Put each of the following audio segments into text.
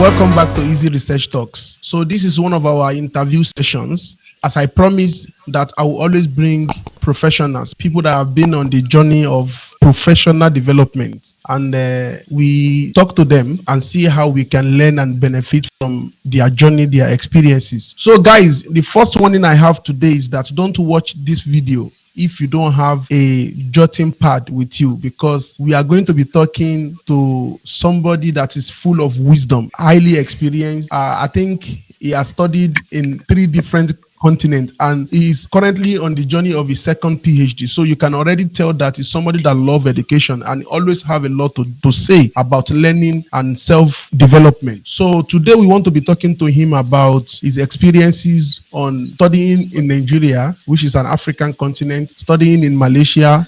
Welcome back to Easy Research Talks. So this is one of our interview sessions. As I promised that I will always bring professionals, people that have been on the journey of professional development, and we talk to them and see how we can learn and benefit from their journey, their experiences. So guys, the first warning I have today is that don't watch this video if you don't have a jotting pad with you, because we are going to be talking to somebody that is full of wisdom, highly experienced. I think he has studied in 3 different continent, and he is currently on the journey of his second PhD. So you can already tell that he's somebody that loves education and always have a lot to say about learning and self-development. So today we want to be talking to him about his experiences on studying in Nigeria, which is an African continent, studying in Malaysia,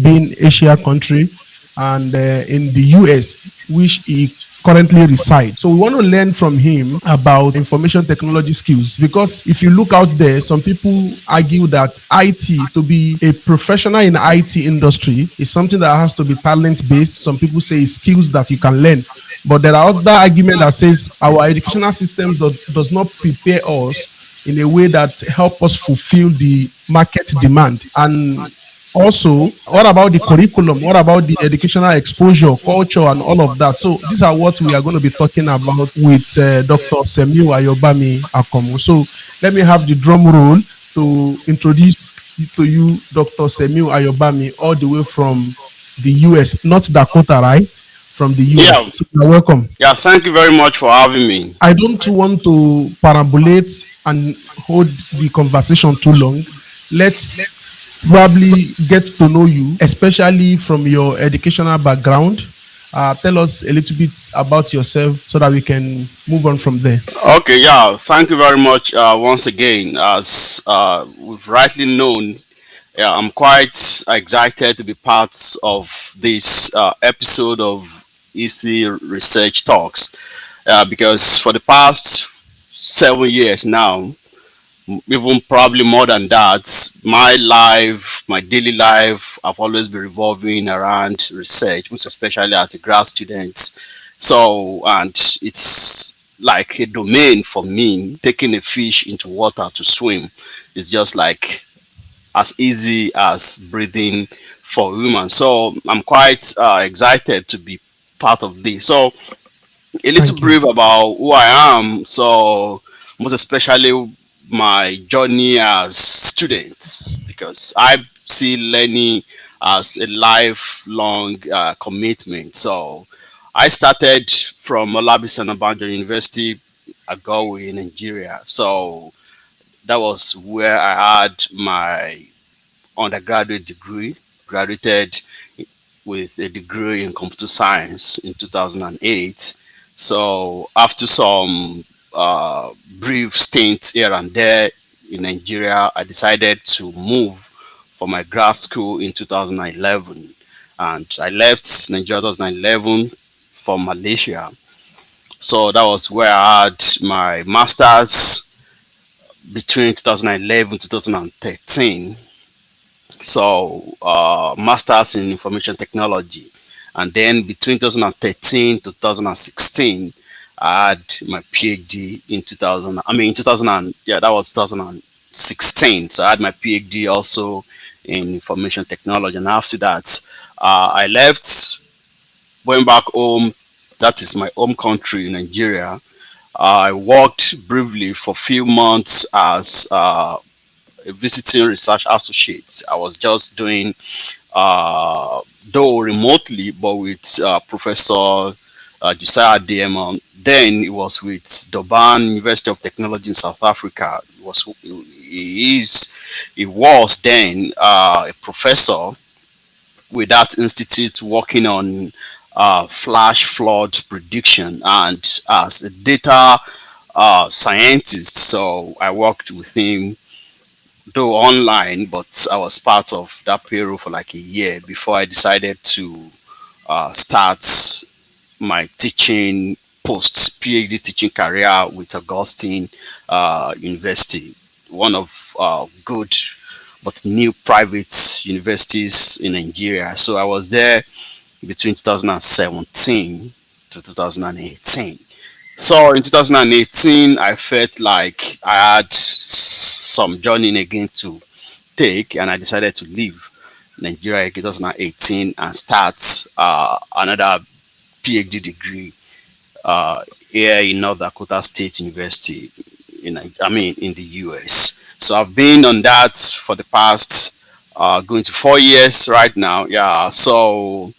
being Asia country, and in the US, which he currently reside. So we want to learn from him about information technology skills, because if you look out there, some people argue that IT, to be a professional in IT industry, is something that has to be talent based. Some people say it's skills that you can learn, but there are other argument that says our educational system does not prepare us in a way that help us fulfill the market demand. And also, what about the curriculum? What about the educational exposure, culture, and all of that? So these are what we are going to be talking about with Dr. Semiu Ayobami Akanmu. So let me have the drum roll to introduce to you Dr. Semiu Ayobami, all the way from the US, not Dakota, right? From the US. Yeah, So you're welcome. yeah. Thank you very much for having me. I don't want to parabolate and hold the conversation too long. Let's probably get to know you, especially from your educational background. Tell us a little bit about yourself so that we can move on from there. Okay, yeah. Thank you very much once again. As we've rightly known, yeah, I'm quite excited to be part of this episode of EC Research Talks because for the past 7 years now, even probably more than that, my life, my daily life, I've always been revolving around research, most especially as a grad student. So, and it's like a domain for me. Taking a fish into water to swim is just like as easy as breathing for women. So, I'm quite excited to be part of this. So, a little Thank you. brief about who I am. So, most especially my journey as students, because I see learning as a lifelong commitment. So, I started from Olabisi Onabanjo University, Agowe, in Nigeria. So, that was where I had my undergraduate degree, graduated with a degree in computer science in 2008. So after some brief stints here and there in Nigeria, I decided to move for my grad school in 2011. And I left Nigeria 2011 for Malaysia. So that was where I had my master's between 2011 to 2013. So masters in information technology, and then between 2013 to 2016 I had my PhD in 2000, I mean in 2000 yeah, that was 2016. So I had my PhD also in information technology, and after that I left, went back home. That is my home country, Nigeria. I worked briefly for a few months as a visiting research associate. I was just doing, though remotely, but with Professor Josiah Diemon. Then it was with Durban University of Technology in South Africa. He was then a professor with that institute working on flash flood prediction, and as a data scientist. So I worked with him, though online, but I was part of that payroll for like a year before I decided to start my teaching post PhD teaching career with Augustine University, one of good but new private universities in Nigeria. So I was there between 2017 to 2018. So in 2018, I felt like I had some journeying again to take, and I decided to leave Nigeria in 2018 and start another PhD degree here in North Dakota State University in the US. So I've been on that for the past going to 4 years right now. Yeah. So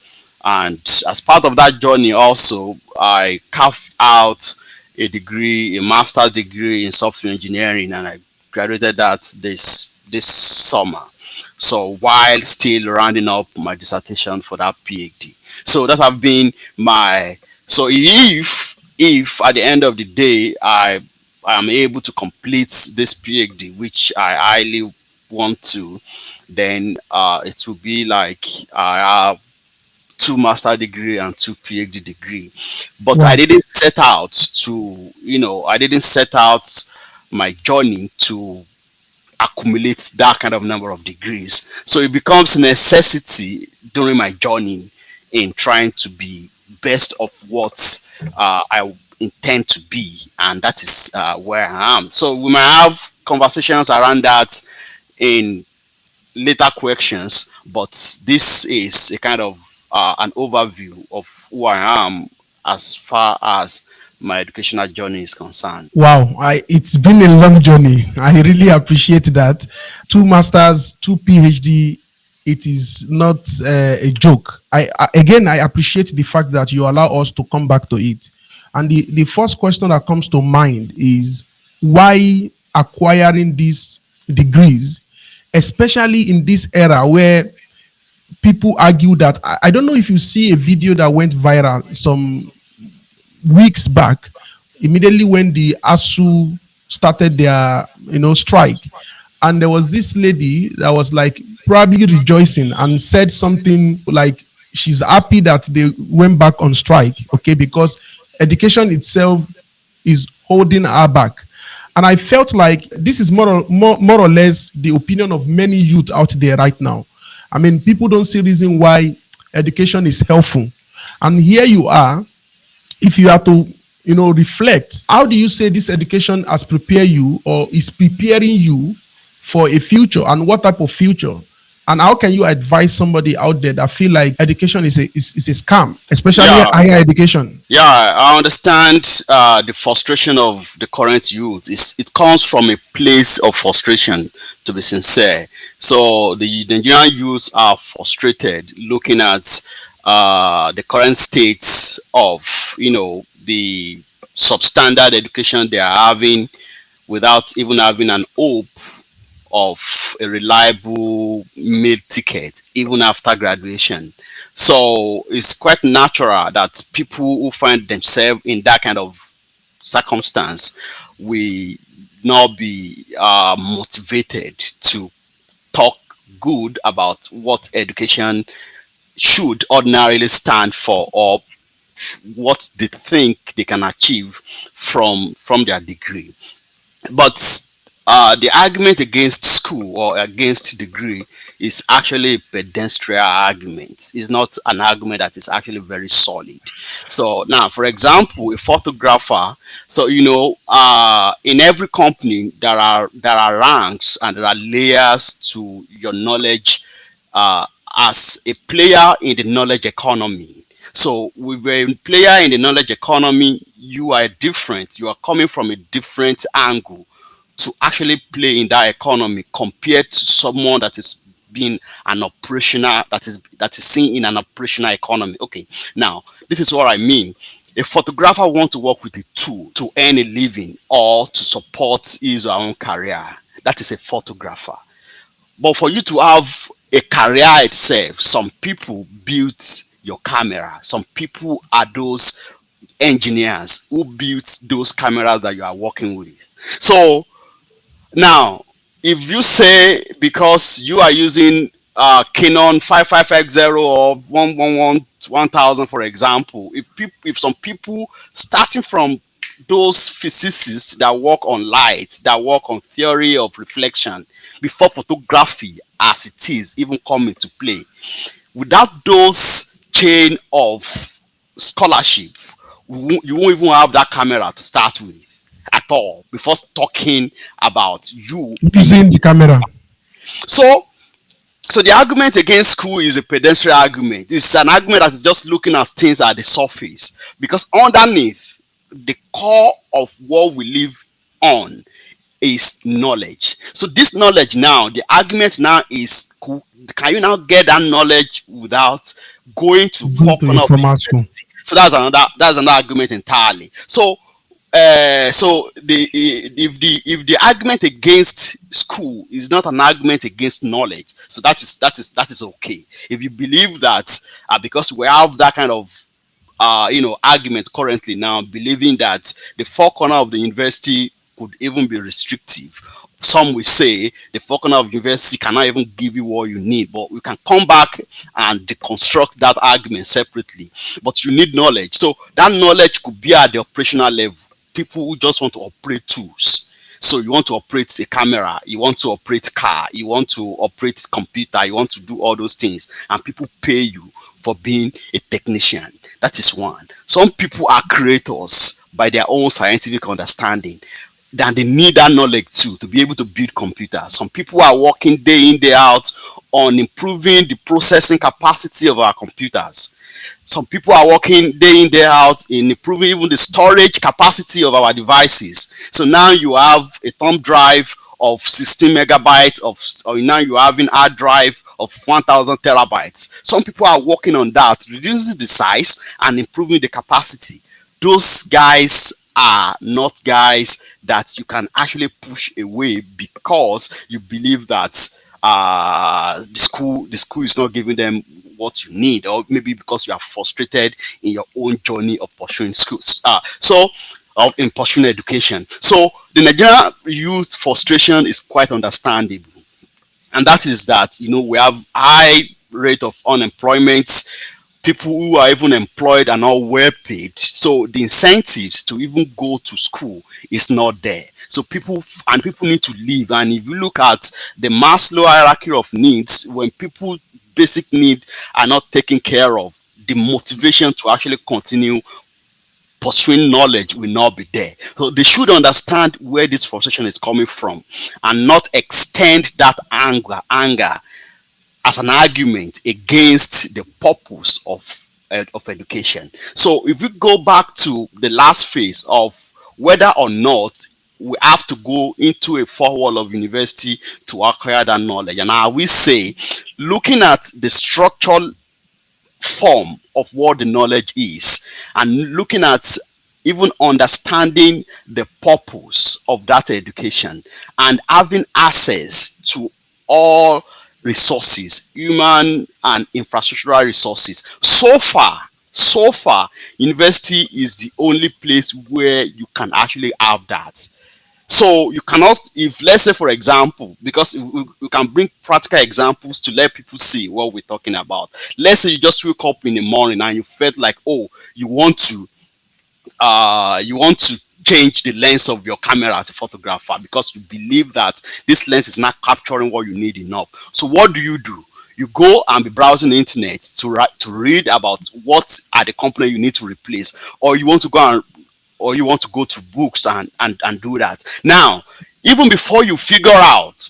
and as part of that journey, also I carved out a degree, a master's degree in software engineering, and I graduated that this summer. So while still rounding up my dissertation for that PhD. So that have been my so if at the end of the day I am able to complete this PhD, which I highly want to, then it will be like I have two master degree and two PhD degree. But I Wow. didn't set out to, I didn't set out my journey to accumulate that kind of number of degrees. So it becomes a necessity during my journey in trying to be best of what I intend to be, and that is where I am. So we might have conversations around that in later questions, but this is a kind of an overview of who I am as far as my educational journey is concerned. Wow, it's been a long journey. I really appreciate that. Two masters, two PhD. It is not a joke. Again, I appreciate the fact that you allow us to come back to it. And the first question that comes to mind is why acquiring these degrees, especially in this era where people argue that I don't know if you see a video that went viral some weeks back, immediately when the ASU started their strike, and there was this lady that was like probably rejoicing and said something like she's happy that they went back on strike, okay, because education itself is holding her back. And I felt like this is more or less the opinion of many youth out there right now. I mean, people don't see reason why education is helpful. And here you are, if you are to reflect, how do you say this education has prepared you or is preparing you for a future, and what type of future? And how can you advise somebody out there that feel like education is a scam, especially Yeah, higher education? yeah, I understand the frustration of the current youth. It comes from a place of frustration, to be sincere. So the Nigerian youths are frustrated looking at the current state of, the substandard education they are having without even having an hope of a reliable meal ticket even after graduation. So it's quite natural that people who find themselves in that kind of circumstance will not be motivated to talk good about what education should ordinarily stand for, or what they think they can achieve from their degree. But the argument against school or against degree is actually a pedestrian argument. It's not an argument that is actually very solid. So now, for example, a photographer. So in every company there are ranks and there are layers to your knowledge as a player in the knowledge economy. So with a player in the knowledge economy, you are different. You are coming from a different angle to actually play in that economy compared to someone that is being an operational that is seen in an operational economy. Okay, now this is what I mean. A photographer wants to work with a tool to earn a living or to support his or her own career. That is a photographer. But for you to have a career itself, some people built your camera. Some people are those engineers who built those cameras that you are working with. So now, if you say because you are using Canon 5550 or 111 1000, for example, if some people starting from those physicists that work on light, that work on theory of reflection, before photography as it is even come into play, without those chain of scholarship, you won't even have that camera to start with at all before talking about you being. Using the camera. So so the argument against school is a pedestrian argument. It's an argument that is just looking at things at the surface, because underneath the core of what we live on is knowledge. So this knowledge now, the argument now is, can you now get that knowledge without going to Going four to a corner of the formal school. university? So that's another argument entirely. So so if the argument against school is not an argument against knowledge, so that is okay. If you believe that because we have that kind of argument currently now, believing that the four corner of the university could even be restrictive. Some will say the four corner of university cannot even give you what you need, but we can come back and deconstruct that argument separately. But you need knowledge, so that knowledge could be at the operational level. People who just want to operate tools. So you want to operate a camera, you want to operate car, you want to operate computer, you want to do all those things, and people pay you for being a technician. That is one. Some people are creators by their own scientific understanding. Then they need that knowledge too to be able to build computers. Some people are working day in, day out on improving the processing capacity of our computers. Some people are working day in, day out in improving even the storage capacity of our devices. So now you have a thumb drive of 16 megabytes or now you're having hard drive of 1000 terabytes. Some people are working on that, reducing the size and improving the capacity. Those guys are not guys that you can actually push away because you believe that the school is not giving them what you need, or maybe because you are frustrated in your own journey of pursuing schools. In pursuing education. So the Nigerian youth frustration is quite understandable, and that is that we have high rate of unemployment. People who are even employed are not well paid, so the incentives to even go to school is not there. So people need to live, and if you look at the Maslow hierarchy of needs, when people basic need are not taken care of, the motivation to actually continue pursuing knowledge will not be there. So they should understand where this frustration is coming from and not extend that anger as an argument against the purpose of education. So if we go back to the last phase of whether or not we have to go into a four wall of university to acquire that knowledge, and I will say, looking at the structural form of what the knowledge is and looking at even understanding the purpose of that education and having access to all resources, human and infrastructural resources. So far, university is the only place where you can actually have that. So you cannot, if let's say for example, because we can bring practical examples to let people see what we're talking about. Let's say you just wake up in the morning and you felt like, oh, you want to change the lens of your camera as a photographer because you believe that this lens is not capturing what you need enough. So what do? You go and be browsing the internet to read about what are the company you need to replace, or you want to go to books and do that. Now, even before you figure out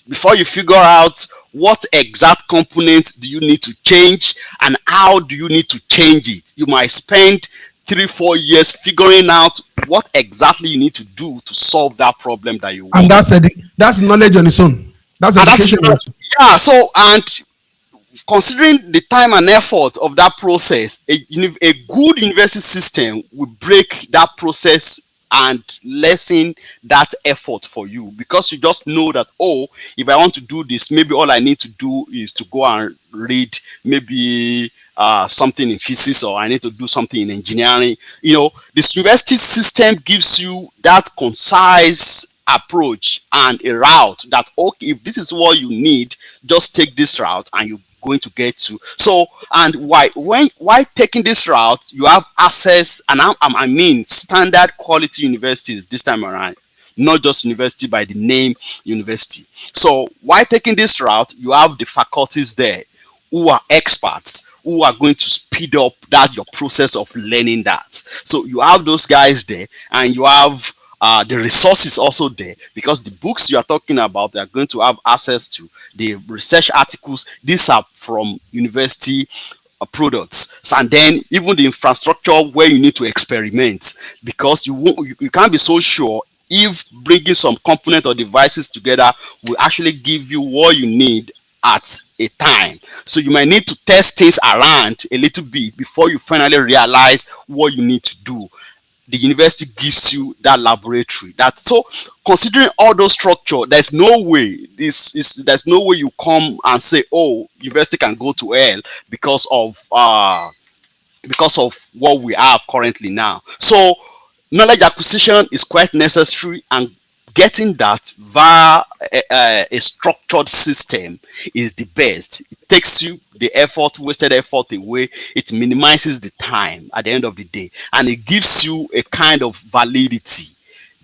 what exact components do you need to change and how do you need to change it, you might spend 3-4 years figuring out what exactly you need to do to solve that problem that you And want. that's knowledge on its own. That's And that's education on its own. yeah. So, and considering the time and effort of that process, a good university system will break that process and lessen that effort for you, because you just know that, oh, if I want to do this, maybe all I need to do is to go and read maybe something in physics, or I need to do something in engineering. This university system gives you that concise approach and a route that, okay, if this is what you need, just take this route and you're going to get to. So, and why taking this route, you have access, and I mean standard quality universities this time around, not just university by the name university. So why taking this route, you have the faculties there who are experts, who are going to speed up that your process of learning that. So you have those guys there, and you have the resources also there, because the books you are talking about, they are going to have access to the research articles. These are from university products. So, and then even the infrastructure where you need to experiment, because you can't be so sure if bringing some component or devices together will actually give you what you need at a time. So you might need to test things around a little bit before you finally realize what you need to do. The university gives you that laboratory. That, so considering all those structure, there's no way you come and say, oh, university can go to hell because of what we have currently now. So knowledge acquisition is quite necessary, and getting that via a structured system is the best. It takes you the wasted effort away. It minimizes the time at the end of the day, and it gives you a kind of validity.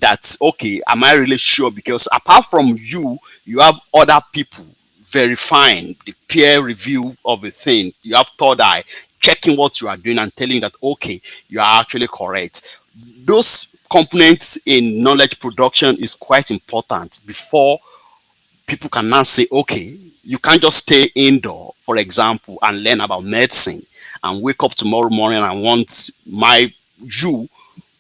That's okay. Am I really sure? Because apart from you, you have other people verifying the peer review of a thing. You have third eye checking what you are doing and telling you that okay, you are actually correct. Those components in knowledge production is quite important before people can now say, okay, you can't just stay indoor, for example, and learn about medicine and wake up tomorrow morning and want my you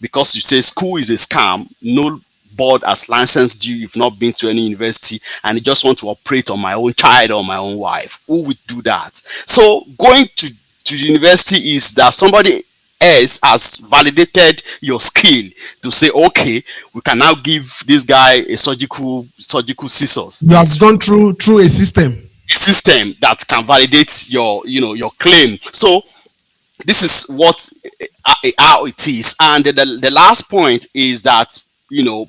because you say school is a scam. No board has licensed you. You've not been to any university, and you just want to operate on my own child or my own wife. Who would do that? So going to university is that somebody else has validated your skill to say, okay, we can now give this guy a surgical scissors. You have gone through a system. A system that can validate your claim. So this is what how it is. And the last point is that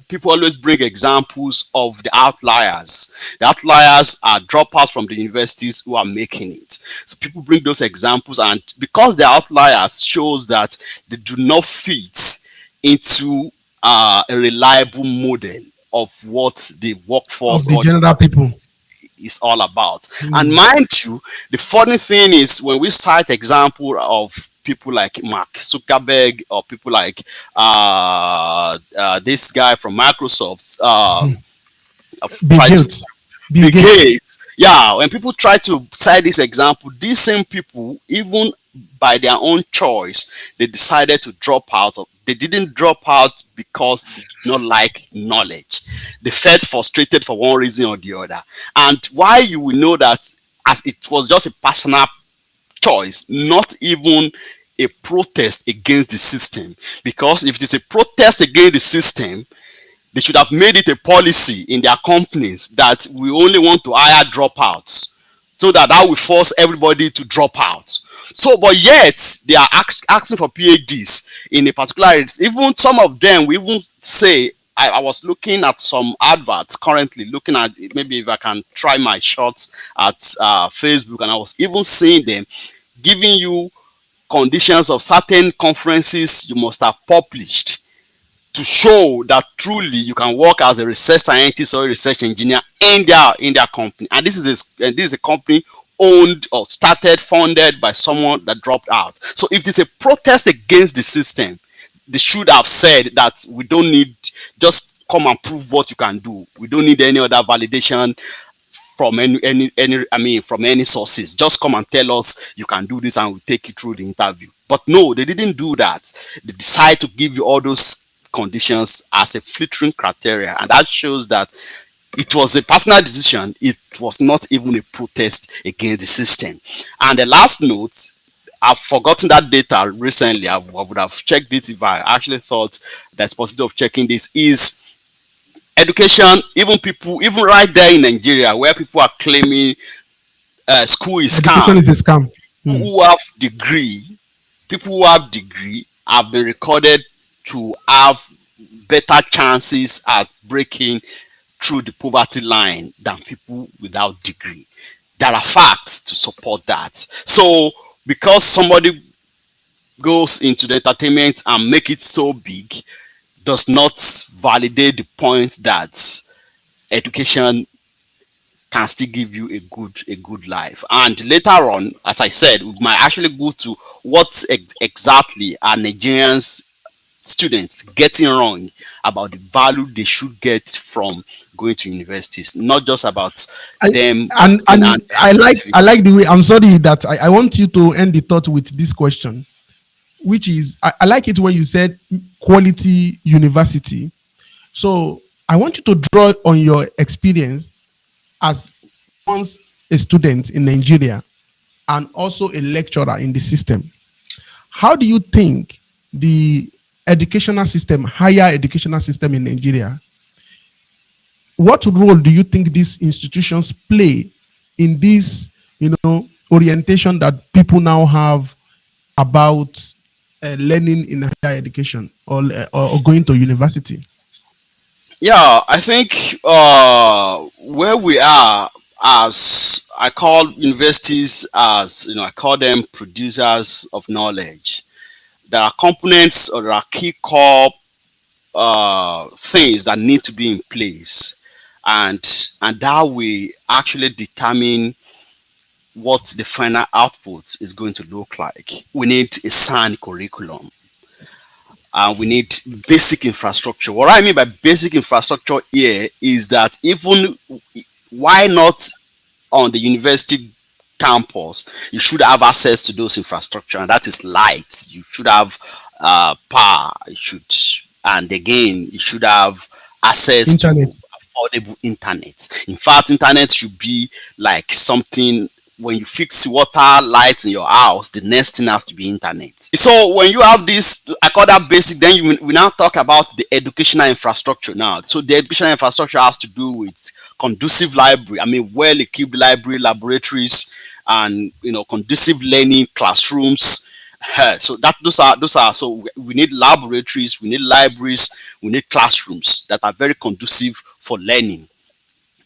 people always bring examples of the outliers. The outliers are dropouts from the universities who are making it. So people bring those examples, and because the outliers shows that they do not fit into a reliable model of what the Of workforce the or general people. is all about. And mind you, the funny thing is when we cite example of people like Mark Zuckerberg or people like this guy from Microsoft, Bill try to Gates. Bill Bill Gates. Gates. Yeah, when people try to cite this example, these same people, even by their own choice, they decided to drop out. They didn't drop out because they did not like knowledge. They felt frustrated for one reason or the other. And why you will know that, as it was just a personal choice, not even a protest against the system. Because if it is a protest against the system, they should have made it a policy in their companies that we only want to hire dropouts, so that will force everybody to drop out. So, but yet they are asking for PhDs in a particular area. Even some of them we even say, I was looking at some adverts currently, looking at maybe if I can try my shots at Facebook, and I was even seeing them giving you conditions of certain conferences you must have published to show that truly you can work as a research scientist or a research engineer in their company. And this is a company owned or started, funded by someone that dropped out. So if there's a protest against the system, they should have said that we don't need, just come and prove what you can do. We don't need any other validation from from any sources. Just come and tell us you can do this and we'll take you through the interview. But no, they didn't do that. They decide to give you all those conditions as a filtering criteria, and that shows that it was a personal decision. It was not even a protest against the system. And the last note, I've forgotten that data recently. I would have checked it if I actually thought there's possibility of checking this, is education. Even right there in Nigeria, where people are claiming school is Education scam, is a scam. who have degree, people who have degree have been recorded to have better chances at breaking through the poverty line than people without degree. There are facts to support that. So because somebody goes into the entertainment and make it so big does not validate the point that education can still give you a good life. And later on, as I said, we might actually go to what exactly are Nigerians students getting wrong about the value they should get from going to universities, not just about I, them and and I like the way, I'm sorry that I want you to end the thought with this question, which is I like it when you said quality university. So I want you to draw on your experience as once a student in Nigeria and also a lecturer in the system. How do you think the educational system, higher educational system in Nigeria, what role do you think these institutions play in this, orientation that people now have about learning in higher education or going to university? yeah, I think where we are, as I call universities, as I call them producers of knowledge. There are components or there are key core things that need to be in place, and that will actually determine what the final output is going to look like. We need a sound curriculum, and we need basic infrastructure. What I mean by basic infrastructure here is that, even why not on the university campus, you should have access to those infrastructure, and that is light. You should have power. You should, and again, you should have access Internet. to affordable internet. In fact, internet should be like something. When you fix water, lights in your house, the next thing has to be internet. So when you have this, I call that basic. Then we now talk about the educational infrastructure now. So the educational infrastructure has to do with conducive library. I mean, well-equipped library, laboratories, and conducive learning classrooms. So that those are so we need laboratories, we need libraries, we need classrooms that are very conducive for learning.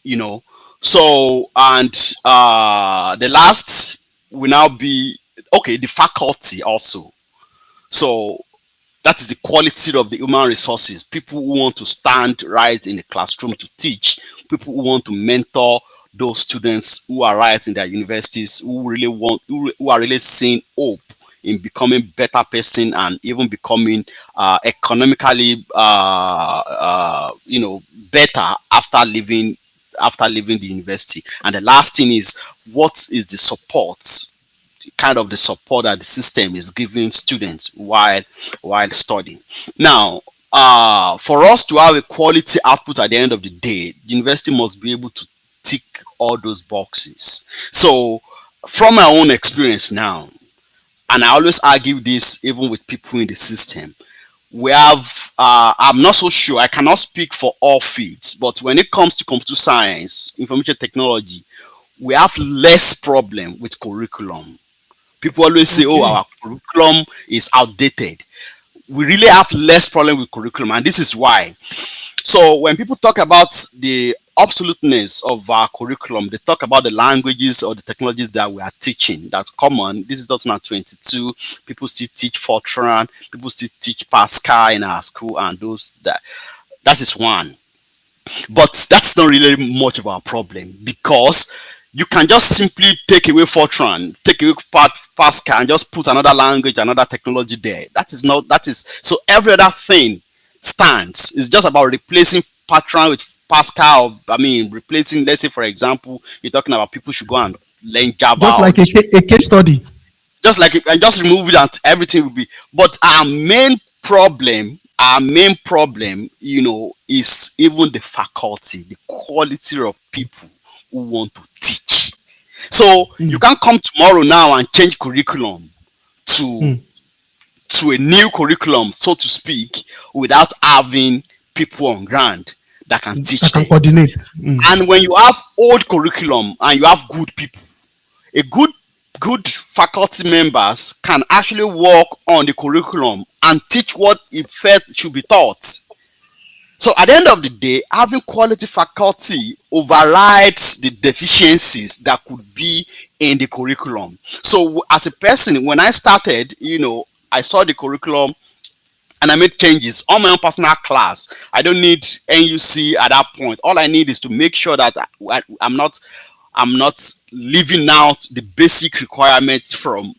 you know so, and the last will now be, okay, the faculty also. So that is the quality of the human resources, people who want to stand right in the classroom to teach, people who want to mentor those students who are right in their universities, who are really seeing hope in becoming better person, and even becoming economically better after leaving the university. And the last thing is, what is the support, kind of the support that the system is giving students while studying. Now, for us to have a quality output at the end of the day, the university must be able to tick all those boxes. So, from my own experience now, and I always argue this even with people in the system, we have, I'm not so sure, I cannot speak for all fields, but when it comes to computer science, information technology, we have less problem with curriculum. People always say, oh, Okay. our curriculum is outdated. We really have less problem with curriculum, and this is why. So when people talk about the obsoleteness of our curriculum, they talk about the languages or the technologies that we are teaching. That's common. This is 2022. People still teach Fortran. People still teach Pascal in our school, and that is one. But that's not really much of our problem, because you can just simply take away Fortran, take away Pascal, and just put another language, another technology there. That is so every other thing stands. It's just about replacing Fortran with Pascal. I mean, replacing, let's say, for example, you're talking about people should go and learn Java, Just or like they should a case study. just like it, and just remove it and everything will be. But our main problem is even the faculty, the quality of people who want to teach. So you Mm, can't come tomorrow now and change curriculum to mm. to a new curriculum, so to speak, without having people on ground that can That teach can them. coordinate. Mm. And when you have old curriculum and you have good people, a good faculty members can actually work on the curriculum and teach what it felt should be taught. So at the end of the day, having quality faculty overrides the deficiencies that could be in the curriculum. So as a person, when I started, I saw the curriculum and I made changes on my own personal class. I don't need NUC at that point. All I need is to make sure that I'm not leaving out the basic requirements from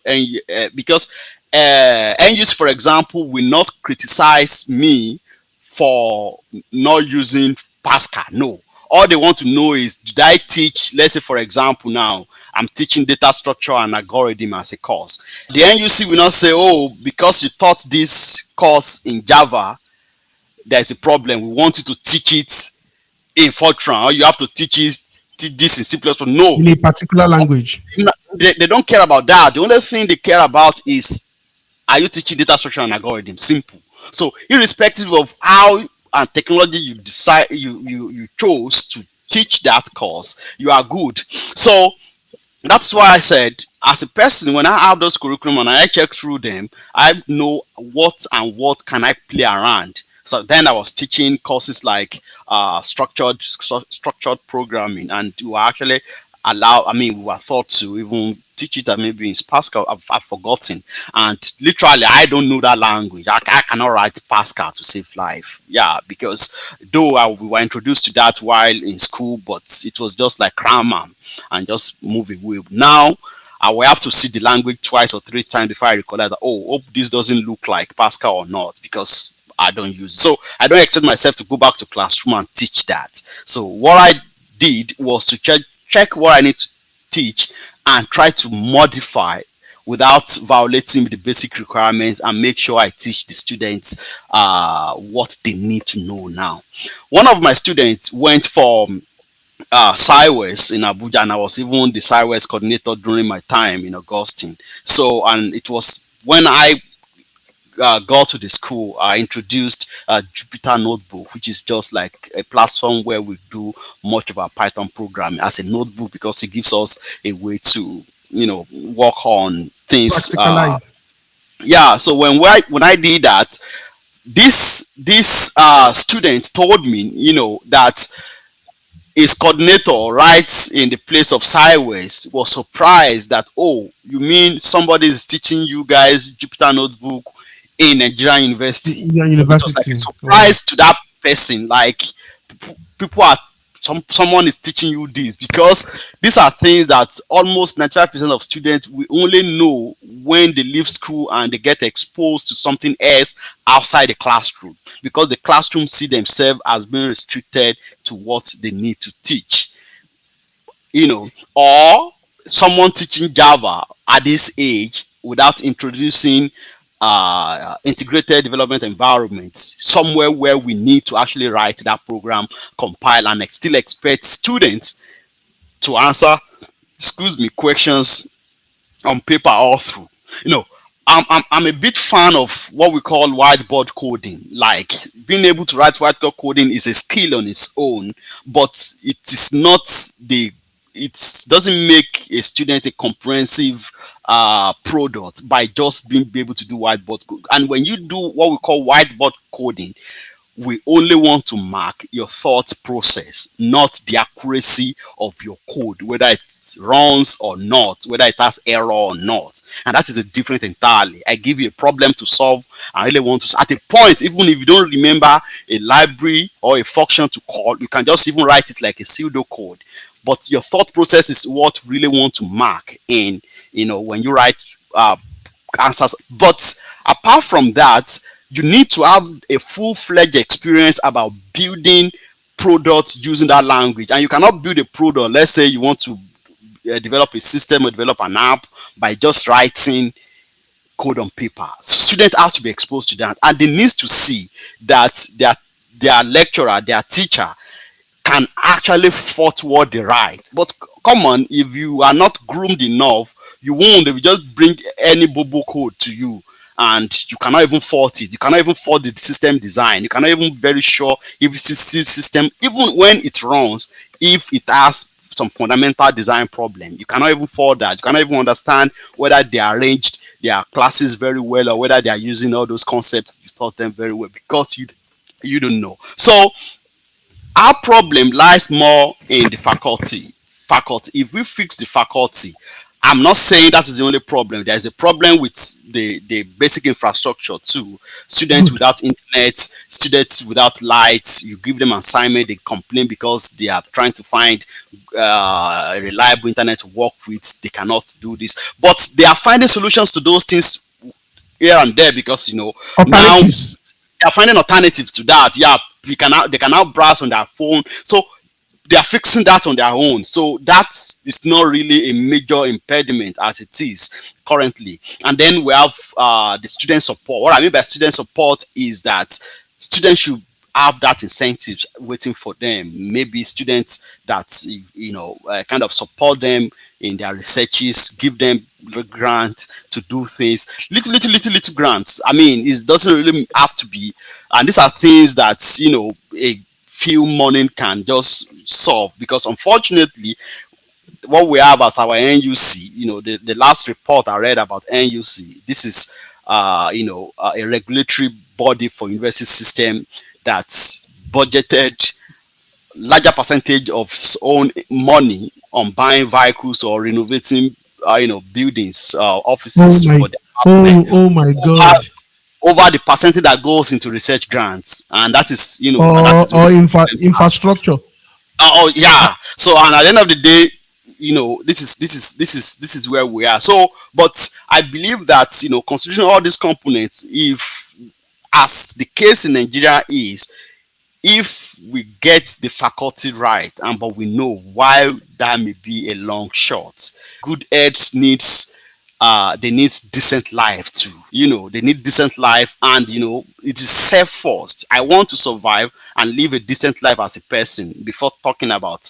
because NUC, for example, will not criticize me for not using Pascal. No. All they want to know is, did I teach, let's say, for example, now I'm teaching data structure and algorithm as a course. The NUC will not say, oh, because you taught this course in Java, there's a problem. We want you to teach it in Fortran, or you have to teach this in C++. No, in a particular language. they don't care about that. The only thing they care about is, are you teaching data structure and algorithm? Simple. So irrespective of how and technology you decide you chose to teach that course, you are good. So that's why I said, as a person, when I have those curriculum and I check through them, I know what can I play around. So then I was teaching courses like structured programming, and we were actually allowed. I mean, we were thought to even teach it, and maybe in Pascal. I've forgotten, and literally, I don't know that language. I cannot write Pascal to save life. Yeah, because though we were introduced to that while in school, but it was just like grammar and just move away. Now I will have to see the language twice or three times before I recognize that, oh, hope this doesn't look like Pascal or not, because I don't use it. So I don't expect myself to go back to classroom and teach that. So what I did was to check what I need to teach and try to modify without violating the basic requirements, and make sure I teach the students what they need to know now. One of my students went for Sideways in Abuja, and I was even the Sideways coordinator during my time in Augustine. So, and it was when I got to the school, I introduced Jupyter Notebook, which is just like a platform where we do much of our Python programming as a notebook, because it gives us a way to, work on things. Practicalized. Yeah. So when I did that, this student told me, that his coordinator right in the place of Sideways was surprised that, oh, you mean somebody is teaching you guys Jupyter Notebook in Nigerian university? In your Which was like a university. Wow. surprise to that person. Like, people are, someone is teaching you this, because these are things that almost 95% of students will only know when they leave school and they get exposed to something else outside the classroom, because the classroom see themselves as being restricted to what they need to teach. Or someone teaching Java at this age without introducing integrated development environments somewhere where we need to actually write that program, compile, and still expect students to answer, excuse me, questions on paper all through. You know, I'm a big fan of what we call whiteboard coding. Like, being able to write whiteboard coding is a skill on its own, but it is not the it doesn't make a student a comprehensive product by just being able to do whiteboard code. And when you do what we call whiteboard coding, we only want to mark your thought process, not the accuracy of your code, whether it runs or not, whether it has error or not. And that is a different entirely. I give you a problem to solve. I really want to, at a point, even if you don't remember a library or a function to call, you can just even write it like a pseudo code. But your thought process is what really want to mark in, when you write answers. But apart from that, you need to have a full-fledged experience about building products using that language. And you cannot build a product, let's say you want to develop a system or develop an app, by just writing code on paper. So students have to be exposed to that, and they need to see that their lecturer, their teacher, can actually fault what they write. But come on, if you are not groomed enough, you won't. They will just bring any bobo code to you, and you cannot even fault it. You cannot even fault the system design. You cannot even be very sure if it's a system, even when it runs, if it has some fundamental design problem. You cannot even fault that. You cannot even understand whether they arranged their classes very well, or whether they are using all those concepts you taught them very well, because you don't know. So our problem lies more in the faculty. If we fix the faculty, I'm not saying that is the only problem. There's a problem with the basic infrastructure too. Students Good. without internet, students without lights. You give them assignment, they complain because they are trying to find reliable internet to work with. They cannot do this, but they are finding solutions to those things here and there because now Alternatives. they are finding alternatives to that. Yeah, they can now browse on their phone. So they are fixing that on their own. So that is not really a major impediment as it is currently. And then we have the student support. What I mean by student support is that students should have that incentives waiting for them. Maybe students that kind of support them in their researches, give them the grant to do things, little grants. I mean, it doesn't really have to be, and these are things that a few money can just solve, because unfortunately what we have as our NUC, the last report I read about NUC, this is a regulatory body for university system that's budgeted larger percentage of its own money on buying vehicles or renovating buildings, Oh offices my, for their personnel oh my over God. over the percentage that goes into research grants, and that is really Or problems. infrastructure. Oh Uh, yeah. So, and at the end of the day, this is where we are. So, but I believe that considering all these components, if as the case in Nigeria is, if we get the faculty right, and but we know why that may be a long shot. Good heads needs they need decent life too. They need decent life, and it is self first. I want to survive and live a decent life as a person before talking about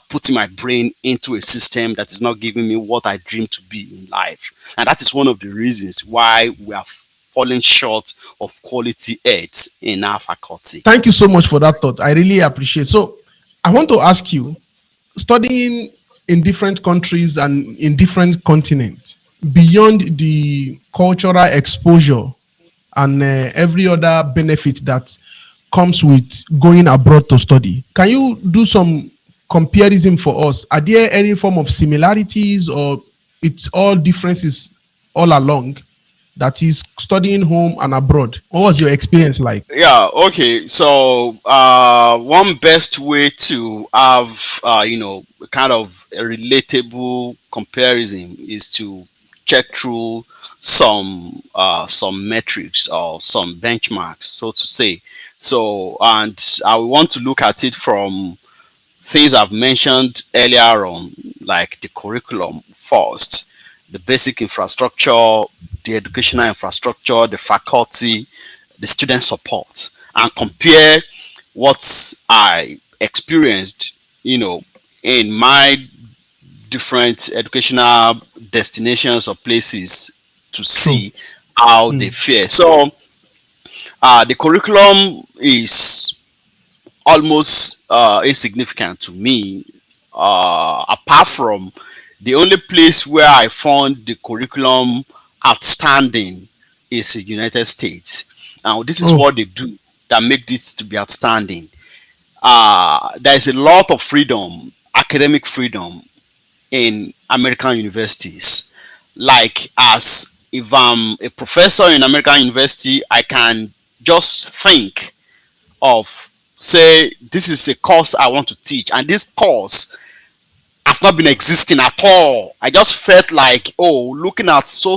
putting my brain into a system that is not giving me what I dream to be in life. And that is one of the reasons why we are falling short of quality heads in our faculty. Thank you so much for that thought. I really appreciate. So, I want to ask you, studying in different countries and in different continents, beyond the cultural exposure and every other benefit that comes with going abroad to study, can you do some comparison for us? Are there any form of similarities, or it's all differences all along? That is studying home and abroad. What was your experience like? Yeah, okay. So, one best way to have, kind of a relatable comparison is to check through some metrics or some benchmarks, so to say. So, and I want to look at it from things I've mentioned earlier on, like the curriculum first, the basic infrastructure, the educational infrastructure, the faculty, the student support, and compare what I experienced, in my different educational destinations or places to True. see how they Mm. fare. So, the curriculum is almost insignificant to me, apart from the only place where I found the curriculum outstanding is the United States. Now, this is Oh, what they do that make this to be outstanding. There is a lot of freedom, academic freedom, in American universities. Like, as if I'm a professor in American university, I can just think of, say, this is a course I want to teach, and this course has not been existing at all. I just felt like, oh, looking at so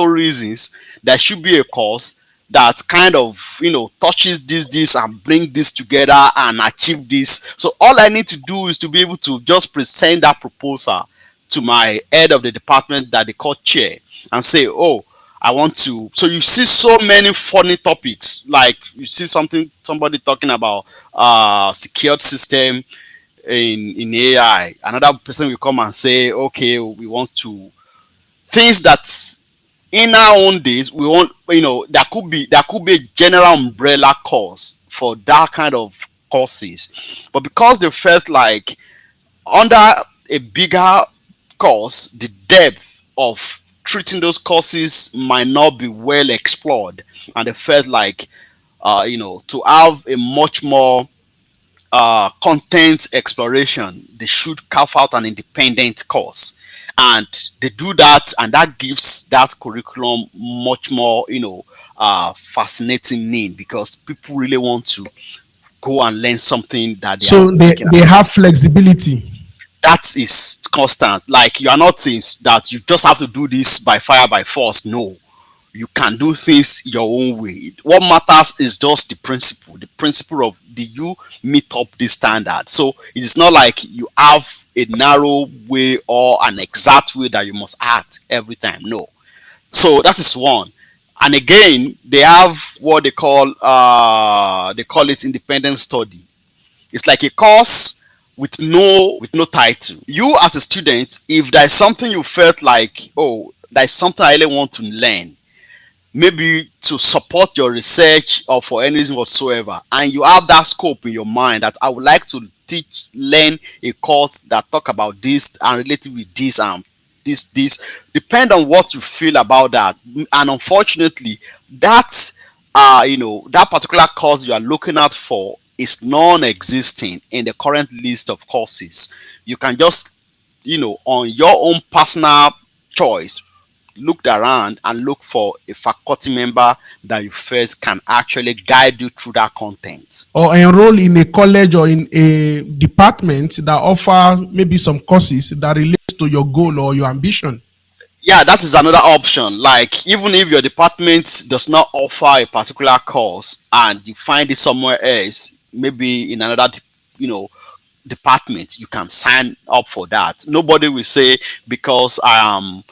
reasons, there should be a course that kind of touches this and bring this together and achieve this. So all I need to do is to be able to just present that proposal to my head of the department that they call chair, and say, oh, I want to. So you see so many funny topics, like you see somebody talking about secured system in AI. Another person will come and say, okay, we want to things that in our own days we want. There could be a general umbrella course for that kind of courses, but because they felt like under a bigger course, the depth of treating those courses might not be well explored, and they felt like to have a much more content exploration, they should carve out an independent course. and they do that, and that gives that curriculum much more, fascinating name, because people really want to go and learn something that they are So they thinking they about. have flexibility. That is constant. Like, you are not things that you just have to do this by fire by force. No, you can do things your own way. What matters is just the principle of, do you meet up this standard? So it is not like you have a narrow way or an exact way that you must act every time. No. So that is one. And again, they have what they call it independent study. It's like a course with no title. You as a student, if there's something you felt like, oh, there's something I really want to learn, maybe to support your research or for any reason whatsoever, and you have that scope in your mind that I would like to learn a course that talk about this and related with this and this, depend on what you feel about that. And unfortunately, that that particular course you are looking out for is non-existing in the current list of courses. You can just, on your own personal choice, looked around and look for a faculty member that you felt can actually guide you through that content. Or enroll in a college or in a department that offer maybe some courses that relates to your goal or your ambition. Yeah, that is another option. Like, even if your department does not offer a particular course and you find it somewhere else, maybe in another you know department, you can sign up for that. Nobody will say, because I'm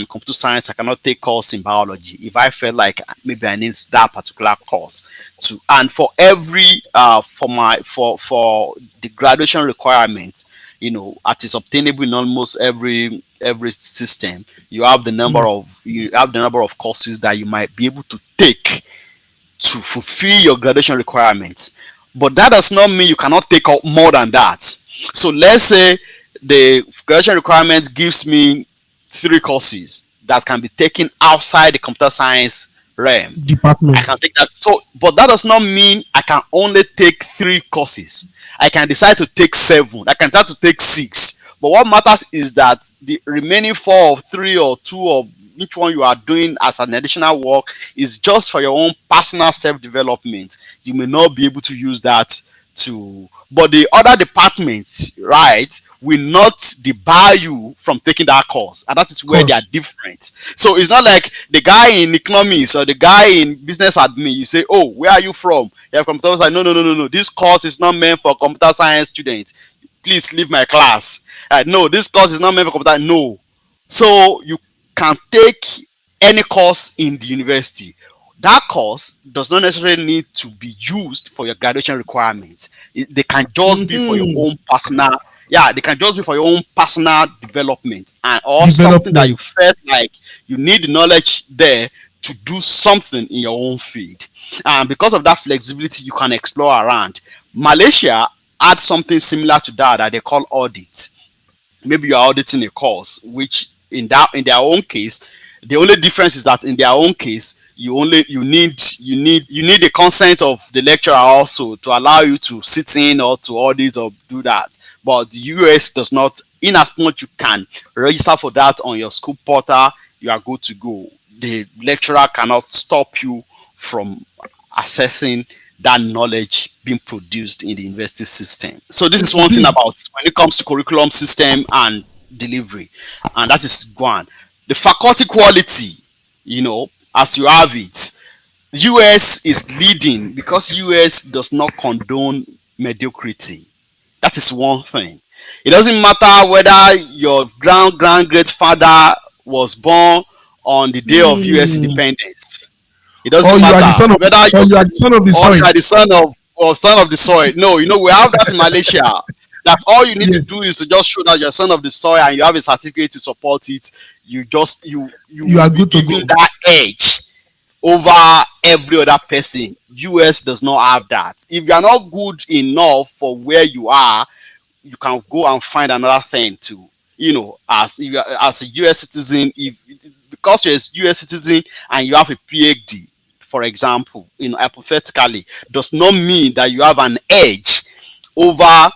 computer science, I cannot take course in biology. If I feel like maybe I need that particular course to, and for every for the graduation requirement, it is obtainable in almost every system. Mm. You have the number of courses that you might be able to take to fulfill your graduation requirements. But that does not mean you cannot take up more than that. So let's say the graduation requirement gives me three courses that can be taken outside the computer science realm. I can Department. take that. So, but that does not mean I can only take three courses. I can decide to take seven. I can decide to take six. But what matters is that the remaining four or three or two or which one you are doing as an additional work is just for your own personal self-development. You may not be able to use that to, but the other departments, right, will not debar you from taking that course, and that is where they are Course. different. So it's not like the guy in economics or the guy in business admin, you say, oh, where are you from? You have computer science. No, no, no, no, no, this course is not meant for computer science students, please leave my class. No, this course is not meant for computer. No. So you can take any course in the university. That course does not necessarily need to be used for your graduation requirements. They can just be for your Mhm. own personal, yeah, they can just be for your own personal development, and or something that you Development. felt like you need the knowledge there to do something in your own field. And because of that flexibility, you can explore around. Malaysia had something similar to that they call audit. Maybe you are auditing a course, which in their own case, the only difference is that in their own case, you need the consent of the lecturer also to allow you to sit in or to audit or do that. But the US does not. In as much you can register for that on your school portal, you are good to go. The lecturer cannot stop you from assessing that knowledge being produced in the university system. So this is one thing Indeed. about when it comes to curriculum system and delivery, and that is one. The faculty quality, as you have it, US is leading because US does not condone mediocrity. That is one thing. It doesn't matter whether your great father was born on the day of US Mm. independence. It doesn't Or you are the matter son of whether or you you are the son of the or you soil. are the son of the soil. No, we have that in Malaysia. That all you need to Yes. do is to just show that you're son of the soil and you have a certificate to support it. You You will are be good to given go. that edge over every other person. US does not have that. If you are not good enough for where you are, you can go and find another thing to, as if as a US citizen, if because you're a US citizen and you have a PhD, for example, hypothetically, does not mean that you have an edge over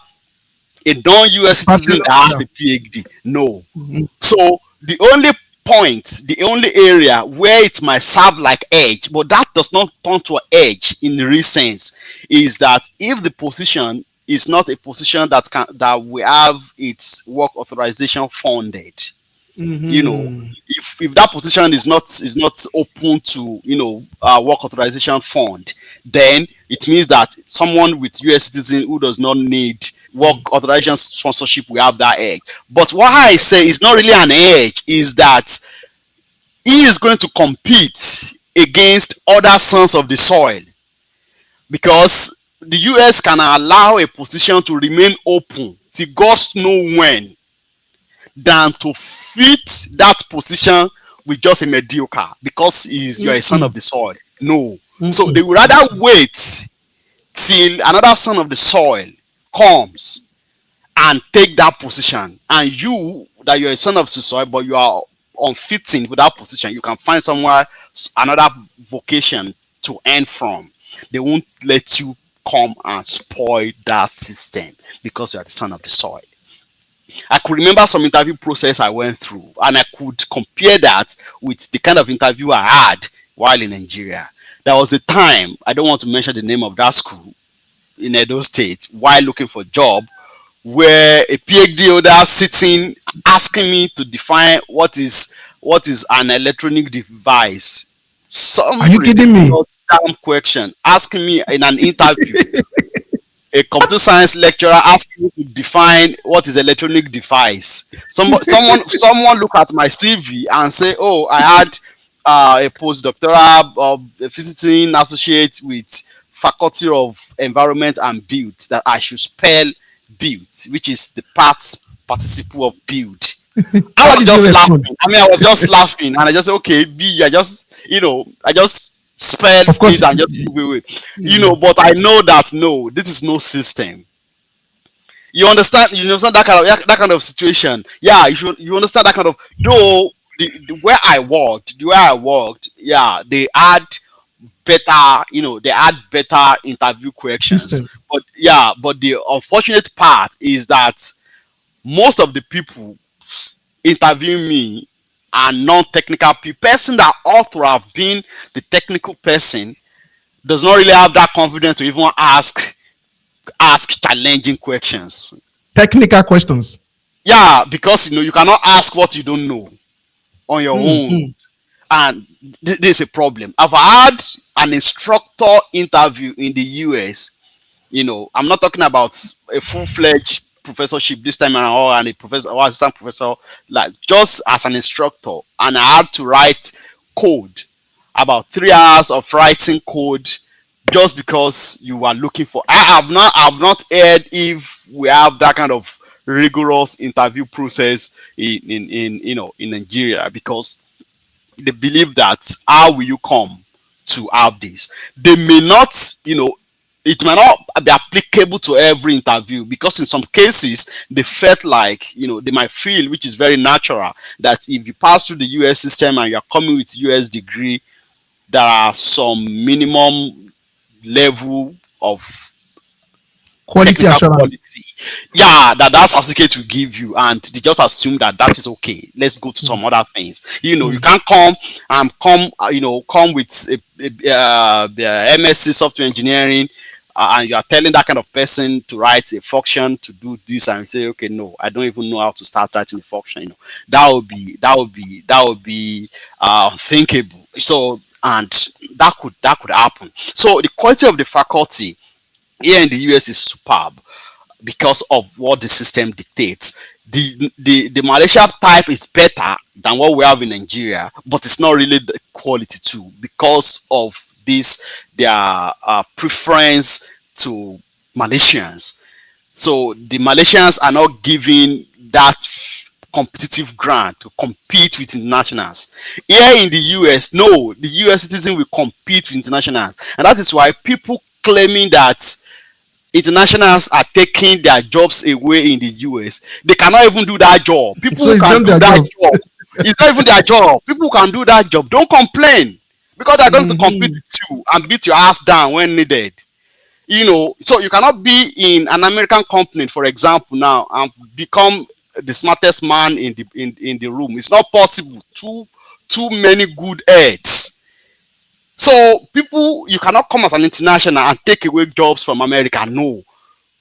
a non-US citizen Bachelor, that has yeah. a PhD. No. Mhm. So the only point, the only area where it might serve like edge, but that does not turn to edge in the real sense, is that if the position is not a position that we have its work authorization funded, you know, Mhm. if that position is not open to, work authorization fund, then it means that someone with US citizen who does not need work Mm. authorization sponsorship will have that edge. But why I say it's not really an edge is that he is going to compete against other sons of the soil, because the US can allow a position to remain open till God know when, than to fit that position with just a mediocre because you're a son Mm-mm. of the soil. No. So Mm-mm. they would rather wait till another son of the soil comes and take that position. And you, that you're a son of the soil, but you are unfitting for that position, you can find somewhere another vocation to earn from. They won't let you come and spoil that system because you are the son of the soil. I could remember some interview process I went through, and I could compare that with the kind of interview I had while in Nigeria. There was a time, I don't want to mention the name of that school in Edo State, while looking for a job, where a PhD holder sitting asking me to define what is an electronic device. Are Some you kidding me? ridiculous damn question asking me in an interview, a computer science lecturer asking me to define what is electronic device. Someone look at my CV and say, "Oh, I had a postdoctoral visiting associate with Faculty of Environment and Build, that I should spell build, which is the past participle of build." I How was did you just respond? laughing. I mean, I was just laughing, and I just said, "Okay, B, I just, I just spelled Of course. it and just wait. Mm. But I know that no, this is no system. You understand that kind of situation. Yeah, you understand that kind of, though the way I worked, yeah, they had better interview questions. System. But yeah, but the unfortunate part is that most of the people interviewing me are non-technical people. Person that ought to have been the technical person does not really have that confidence to even ask challenging questions. Technical questions. Yeah, because you cannot ask what you don't know on your Mm, own, mm. and this is a problem. I've had an instructor interview in the US. I'm not talking about a full-fledged professorship this time around, or a professor or assistant professor, like just as an instructor, and I had to write code, about 3 hours of writing code, just because you are looking for. I have not heard if we have that kind of rigorous interview process in Nigeria, because they believe that how will you come to have this? They may not, it might not be applicable to every interview, because in some cases they felt like, they might feel, which is very natural, that if you pass through the US system and you're coming with US degree, there are some minimum level of Quality technical assurance. quality, yeah, that certificate will give you, and they just assume that is okay. Let's go to Mm, some other things. You mm. can't come with the MSc software engineering, and you are telling that kind of person to write a function to do this, and you say, okay, no, I don't even know how to start writing a function. That would be unthinkable. So, and that could happen. So the quality of the faculty here in the US is superb because of what the system dictates. The Malaysia type is better than what we have in Nigeria, but it's not really the quality too, because of this their preference to Malaysians. So the Malaysians are not giving that competitive ground to compete with internationals. Here in the US, no, the US citizen will compete with internationals, and that is why people claiming that internationals are taking their jobs away in the US. They cannot even do that job. People So who it's can them do their that job. job, it's not even their job. People who can do that job, don't complain, because they're going to compete Mhm. with you and beat your ass down when needed. So you cannot be in an American company, for example, now and become the smartest man in the room. It's not possible. Too many good heads. So people, you cannot come as an international and take away jobs from America. No,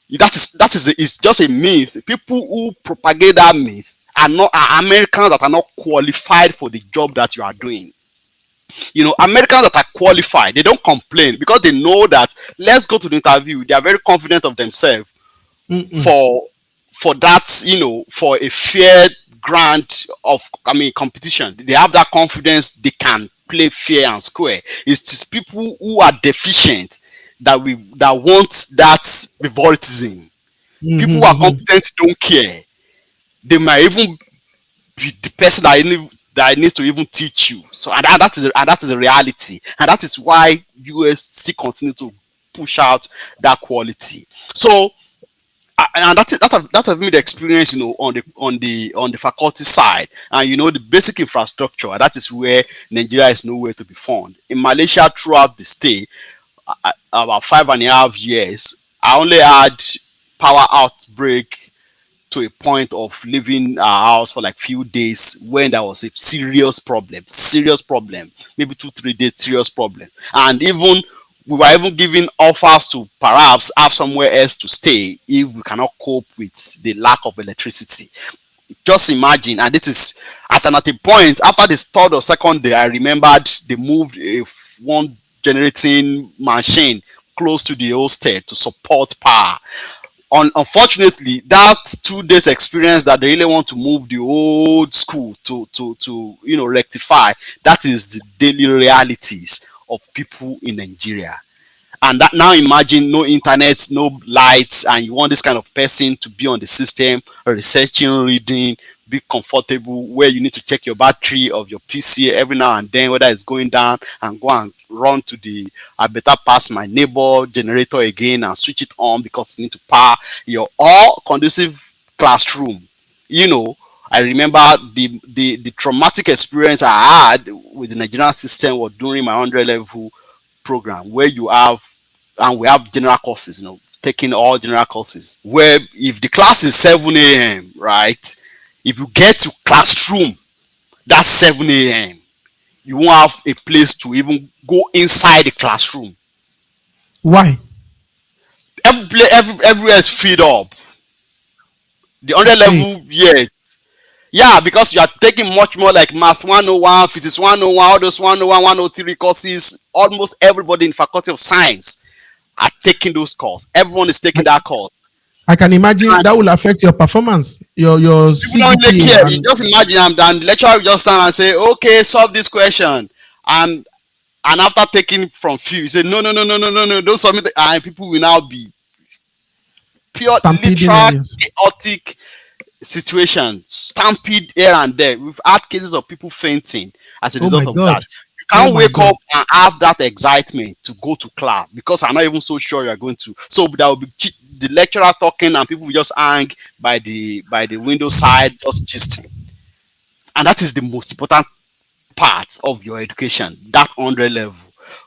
it's just a myth. People who propagate that myth are Americans that are not qualified for the job that you are doing. Americans that are qualified, they don't complain because they know that let's go to the interview. They are very confident of themselves Mm-mm. for that, for a fair grant of, competition. They have that confidence. They can play fair and square. It's just people who are deficient that want that favoritism. People who are Mm-hmm. competent don't care. They might even be the person that needs to even teach you. So and that is the reality, and that is why US still continue to push out that quality. So and that has been the experience, on the faculty side, and the basic infrastructure. And that is where Nigeria is nowhere to be found. In Malaysia, throughout the stay, about 5.5 years, I only had power outbreak to a point of leaving our house for like few days when there was a serious problem, maybe 2 3 days serious problem. And even we were even giving offers to perhaps have somewhere else to stay if we cannot cope with the lack of electricity. Just imagine. And this is at an point after the third or second day, I remembered they moved one generating machine close to the hostel to support power. Unfortunately, that 2 days experience that they really want to move the old school to rectify, that is the daily realities of people in Nigeria. And that, now imagine no internet, no lights, and you want this kind of person to be on the system, researching, reading, be comfortable, where you need to check your battery of your PC every now and then, whether it's going down, and go and run to the I better pass my neighbor generator again and switch it on because you need to power your all conducive classroom. You know, I remember the traumatic experience I had with the Nigerian system was during my 100 level program, where you have and we have general courses, taking all general courses, where if the class is 7 a.m., right, if you get to classroom, that's 7 a.m., you won't have a place to even go inside the classroom. Why? Everywhere is filled up. The 100 Okay. level, yes. Yeah, because you are taking much more like math 101, physics 101, all those 101, 103 courses. Almost everybody in faculty of science are taking those courses. Everyone is taking I, that course. I can imagine And that will affect your performance, your people don't really CGPA, care. You and just imagine, and the lecturer will just stand and say, okay, solve this question. And after taking from few, you say, no, no, no, no, no, no, no, don't submit it. And people will now be pure, stampeding literal, on you. chaotic situation, stampede here and there. We've had cases of people fainting as a Oh my result of God. that. You Oh can't my wake God. up and have that excitement to go to class because I'm not even so sure you're going to. So there will be the lecturer talking, and people will just hang by the window side, just gisting. And that is the most important part of your education, that 100 level.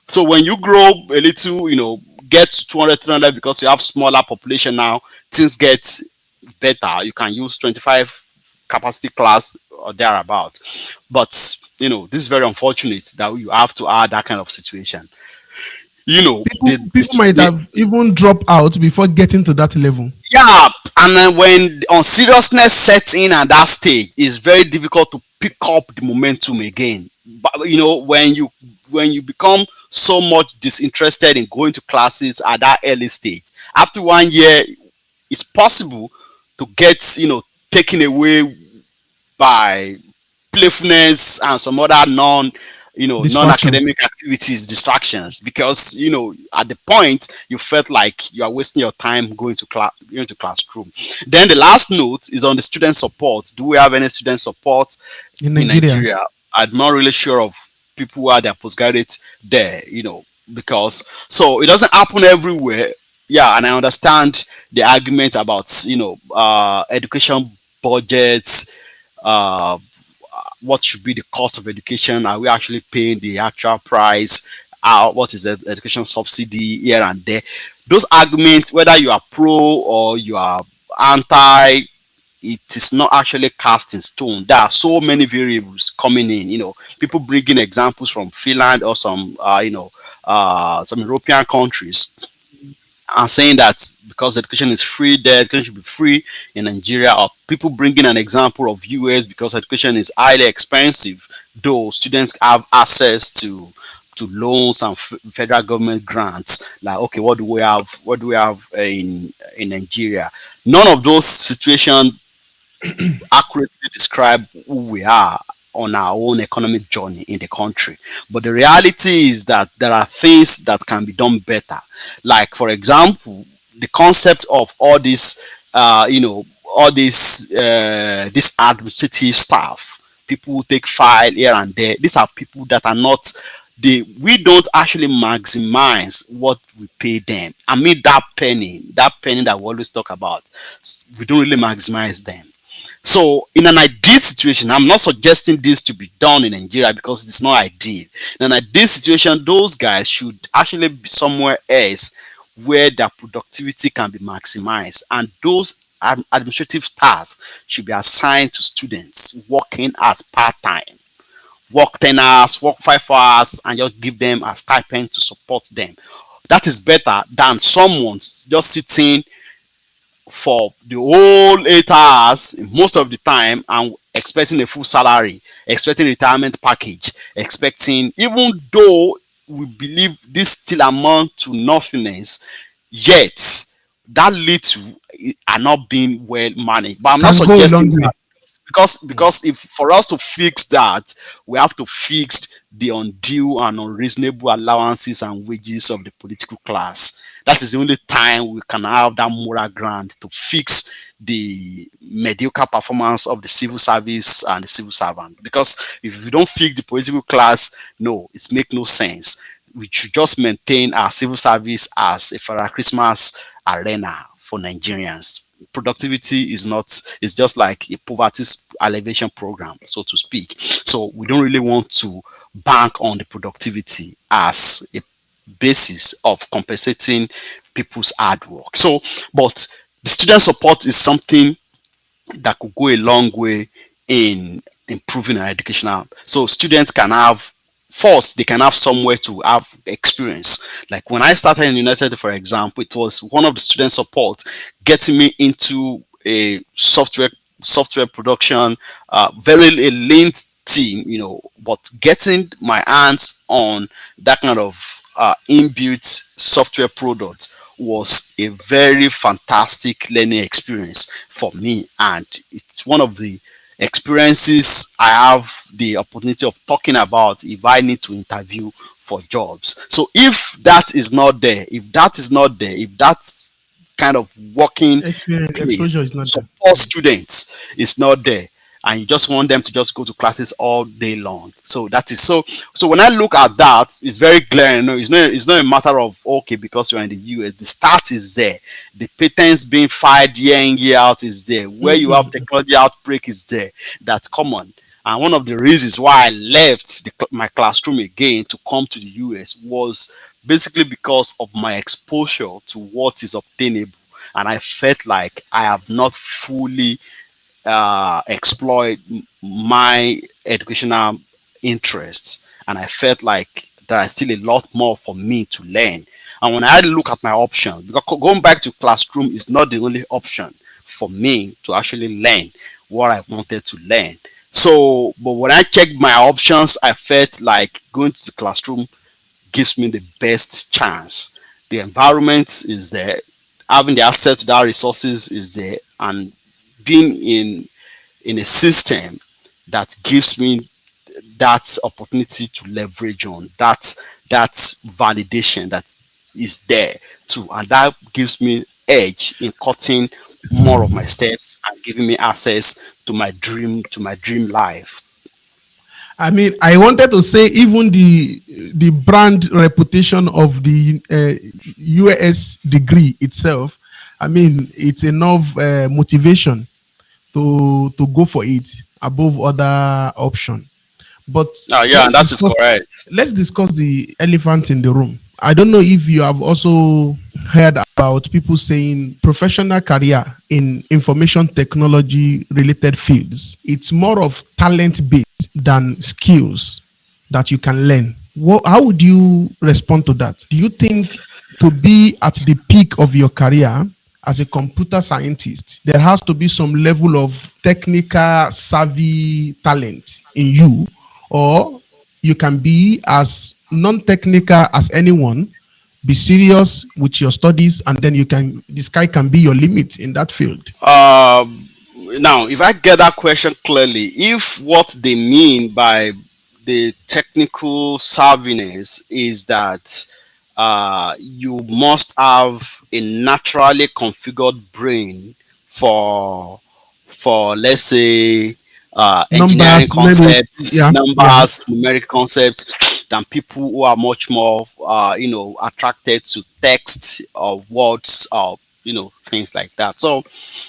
So when you grow a little, get to 200, 300, because you have smaller population now, things get better. You can use 25 capacity class or thereabout. But, this is very unfortunate that you have to add that kind of situation. You know, People might have even dropped out before getting to that level. yeah, and then when on seriousness sets in at that stage, it's very difficult to pick up the momentum again. But when you become so much disinterested in going to classes at that early stage, after 1 year, it's possible to get taken away by playfulness and some other Distractions. non-academic activities, distractions, because at the point you felt like you are wasting your time going to classroom. Then the last note is on the student support. Do we have any student support In in Nigeria. Nigeria? I'm not really sure of people who are their postgraduate there, because so it doesn't happen everywhere. Yeah, and I understand the argument about education budgets, uh what should be the cost of education? Are we actually paying the actual price? What is the education subsidy here and there? those arguments, whether you are pro or you are anti, it is not actually cast in stone. There are so many variables coming in. People bringing examples from Finland or some European countries, and saying that because education is free there, education should be free in Nigeria, or people bringing an example of US because education is highly expensive, though students have access to loans and federal government grants. Like, okay, what do we have? What do we have in Nigeria? None of those situations accurately describe who we are on our own economic journey in the country. But the reality is that there are things that can be done better. Like, for example, the concept of all this administrative staff, people who take file here and there. These are people that are not we don't actually maximize what we pay them. I mean, that penny that we always talk about, we don't really maximize them. So, in an ideal situation, I'm not suggesting this to be done in Nigeria because it's not ideal. In an ideal situation, those guys should actually be somewhere else where their productivity can be maximized, and those administrative tasks should be assigned to students working as part time. Work 10 hours, work 5 hours, and just give them a stipend to support them. That is better than someone just sitting for the whole 8 hours most of the time and expecting a full salary, expecting retirement package, expecting, even though we believe this still amount to nothingness, yet that little are not being well managed. But I'm not Can go a long suggesting way. that, because if for us to fix that, we have to fix the undue and unreasonable allowances and wages of the political class. That is the only time we can have that moral ground to fix the mediocre performance of the civil service and the civil servant. Because if we don't fix the political class, no, it makes no sense. We should just maintain our civil service as a Father Christmas arena for Nigerians. Productivity is not, it's just like a poverty alleviation program, so to speak. So we don't really want to bank on the productivity as a basis of compensating people's hard work. So, but the student support is something that could go a long way in improving our educational. So students can have, first they can have somewhere to have experience. Like when I started in United, for example, it was one of the student support getting me into a software production, very a lean team, but getting my hands on that kind of inbuilt software product was a very fantastic learning experience for me, and it's one of the experiences I have the opportunity of talking about if I need to interview for jobs. So if that is not there, if that kind of working Experience exposure place is to not there. support students is not there, and you just want them to just go to classes all day long. So that is so when I look at that, it's very clear. It's not a matter of, okay, because you're in the US, the start is there, the patents being filed year in year out is there, where you have Mm-mm. technology outbreak is there. That's common. And one of the reasons why I left my classroom again to come to the US was basically because of my exposure to what is obtainable, and I felt like I have not fully exploit my educational interests, and I felt like there is still a lot more for me to learn. And when I look at my options, because going back to classroom is not the only option for me to actually learn what I wanted to learn. So, but when I checked my options, I felt like going to the classroom gives me the best chance. The environment is there, having the access to that resources is there, and being in a system that gives me that opportunity to leverage on that validation that is there too, and that gives me edge in cutting more of my steps and giving me access to my dream life. I mean, I wanted to say even the brand reputation of the US degree itself. I mean, it's enough motivation to go for it above other option. But Yeah, let's and that is discuss correct. let's discuss the elephant in the room. I don't know if you have also heard about people saying professional career in information technology related fields, it's more of talent based than skills that you can learn. How would you respond to that? Do you think to be at the peak of your career as a computer scientist, there has to be some level of technical savvy talent in you, or you can be as non-technical as anyone, be serious with your studies, and then the sky can be your limit in that field? Now, if I get that question clearly, if what they mean by the technical savviness is that you must have a naturally configured brain for let's say engineering Numbers, maybe. concepts, Yeah, yeah. numbers, numeric concepts, than people who are much more attracted to text or words or things like that. So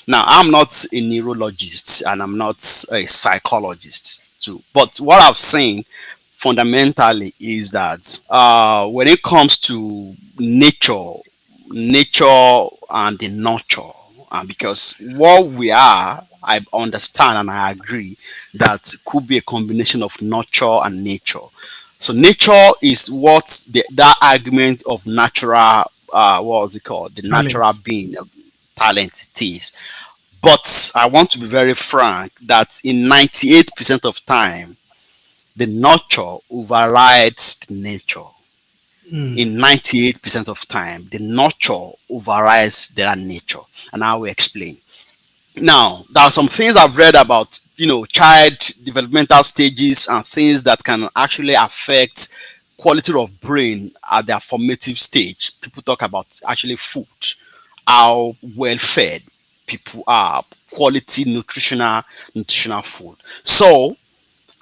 now I'm not a neurologist and I'm not a psychologist too, but what I've seen fundamentally is that when it comes to nature and the nurture, because what we are, I understand and I agree that could be a combination of nurture and nature. So nature is what that argument of natural, what was it called, the natural Talent. being, talent it is. But I want to be very frank that in 98% of time, the nurture overrides the nature. Mm. In 98% of time, the nurture overrides their nature. And I will explain. Now, there are some things I've read about, child developmental stages and things that can actually affect quality of brain at their formative stage. People talk about actually food, how well fed people are, quality nutritional food. So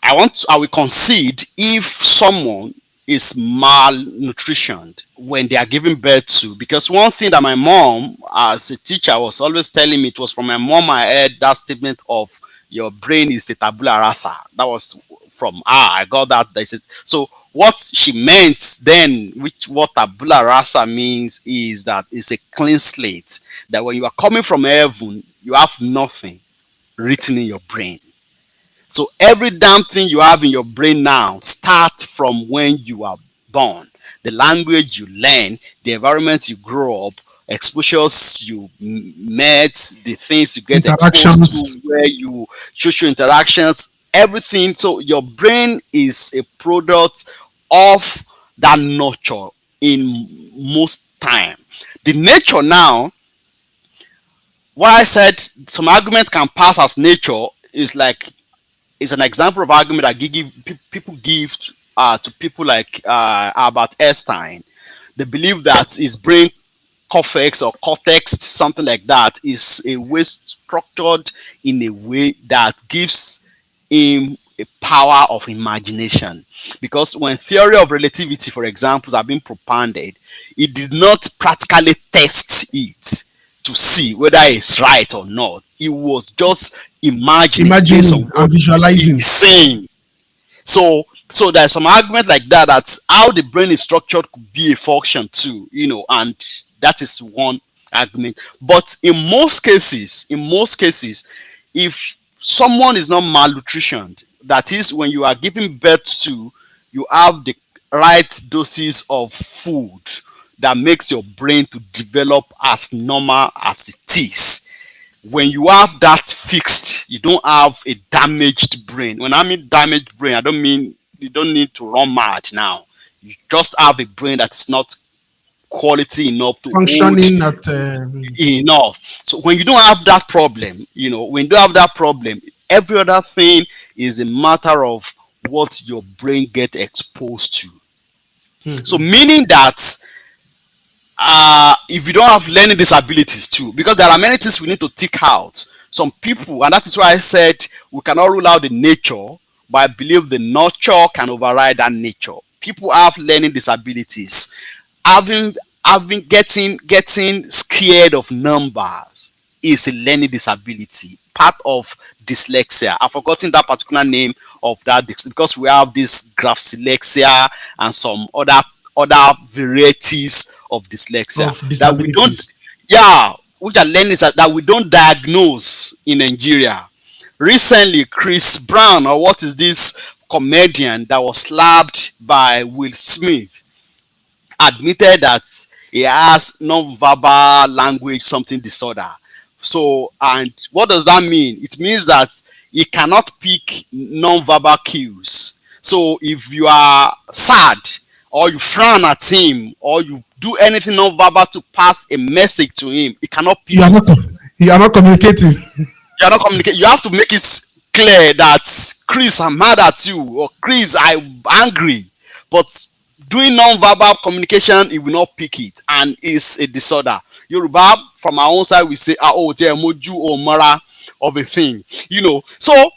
I will concede if someone is malnutritioned when they are giving birth to, because one thing that my mom as a teacher was always telling me, it was from my mom I heard that statement of your brain is a tabula rasa. That was from I got that. They said so. What she meant then, which what tabula rasa means, is that it's a clean slate. That when you are coming from heaven, you have nothing written in your brain. So every damn thing you have in your brain now start from when you are born. The language you learn, the environment you grow up, exposures you met, the things you get exposed Interactions. to, where you social interactions, everything. So your brain is a product of that nurture in most time. The nature now, what I said, some arguments can pass as nature is like is an example of argument that people give to people like Albert Einstein. They believe that his brain cortex, something like that, is a way structured in a way that gives him a power of imagination. Because when theory of relativity, for example, have been propounded, it did not practically test it to see whether it's right or not. It was just imagining based on Imagining and what he's visualizing. saying. So there's some argument like that, that how the brain is structured could be a function too, and that is one argument. But in most cases, if someone is not malnutritioned, that is when you are giving birth to, you have the right doses of food that makes your brain to develop as normal as it is. When you have that fixed, you don't have a damaged brain. When I mean damaged brain, I don't mean you don't need to run mad now. You just have a brain that is not quality enough to hold Functioning at enough. So when you don't have that problem, when you don't have that problem, every other thing is a matter of what your brain get exposed to. So Mhm. meaning that if you don't have learning disabilities too, because there are many things we need to tick out. Some people, and that is why I said we cannot rule out the nature, but I believe the nurture can override that nature. People have learning disabilities, having getting scared of numbers is a learning disability, part of dyslexia. I've forgotten that particular name of that because we have this graphylexia and some other varieties of dyslexia of that we don't, disabilities. yeah, which are learnings that we don't diagnose in Nigeria. Recently, Chris Brown, or what is this comedian that was slapped by Will Smith, admitted that he has non-verbal language something disorder. So, and what does that mean? It means that he cannot pick non-verbal cues. So, if you are sad, or you frown at him, or you do anything non-verbal to pass a message to him, he cannot You pick are not it. you are not communicating. You are not communicating. You have to make it clear that Chris, I'm mad at you, or Chris, I'm angry. But doing non-verbal communication, he will not pick it, and it's a disorder. Yoruba, from our own side, we say, ah, oh, dear, moju or mara of a thing, So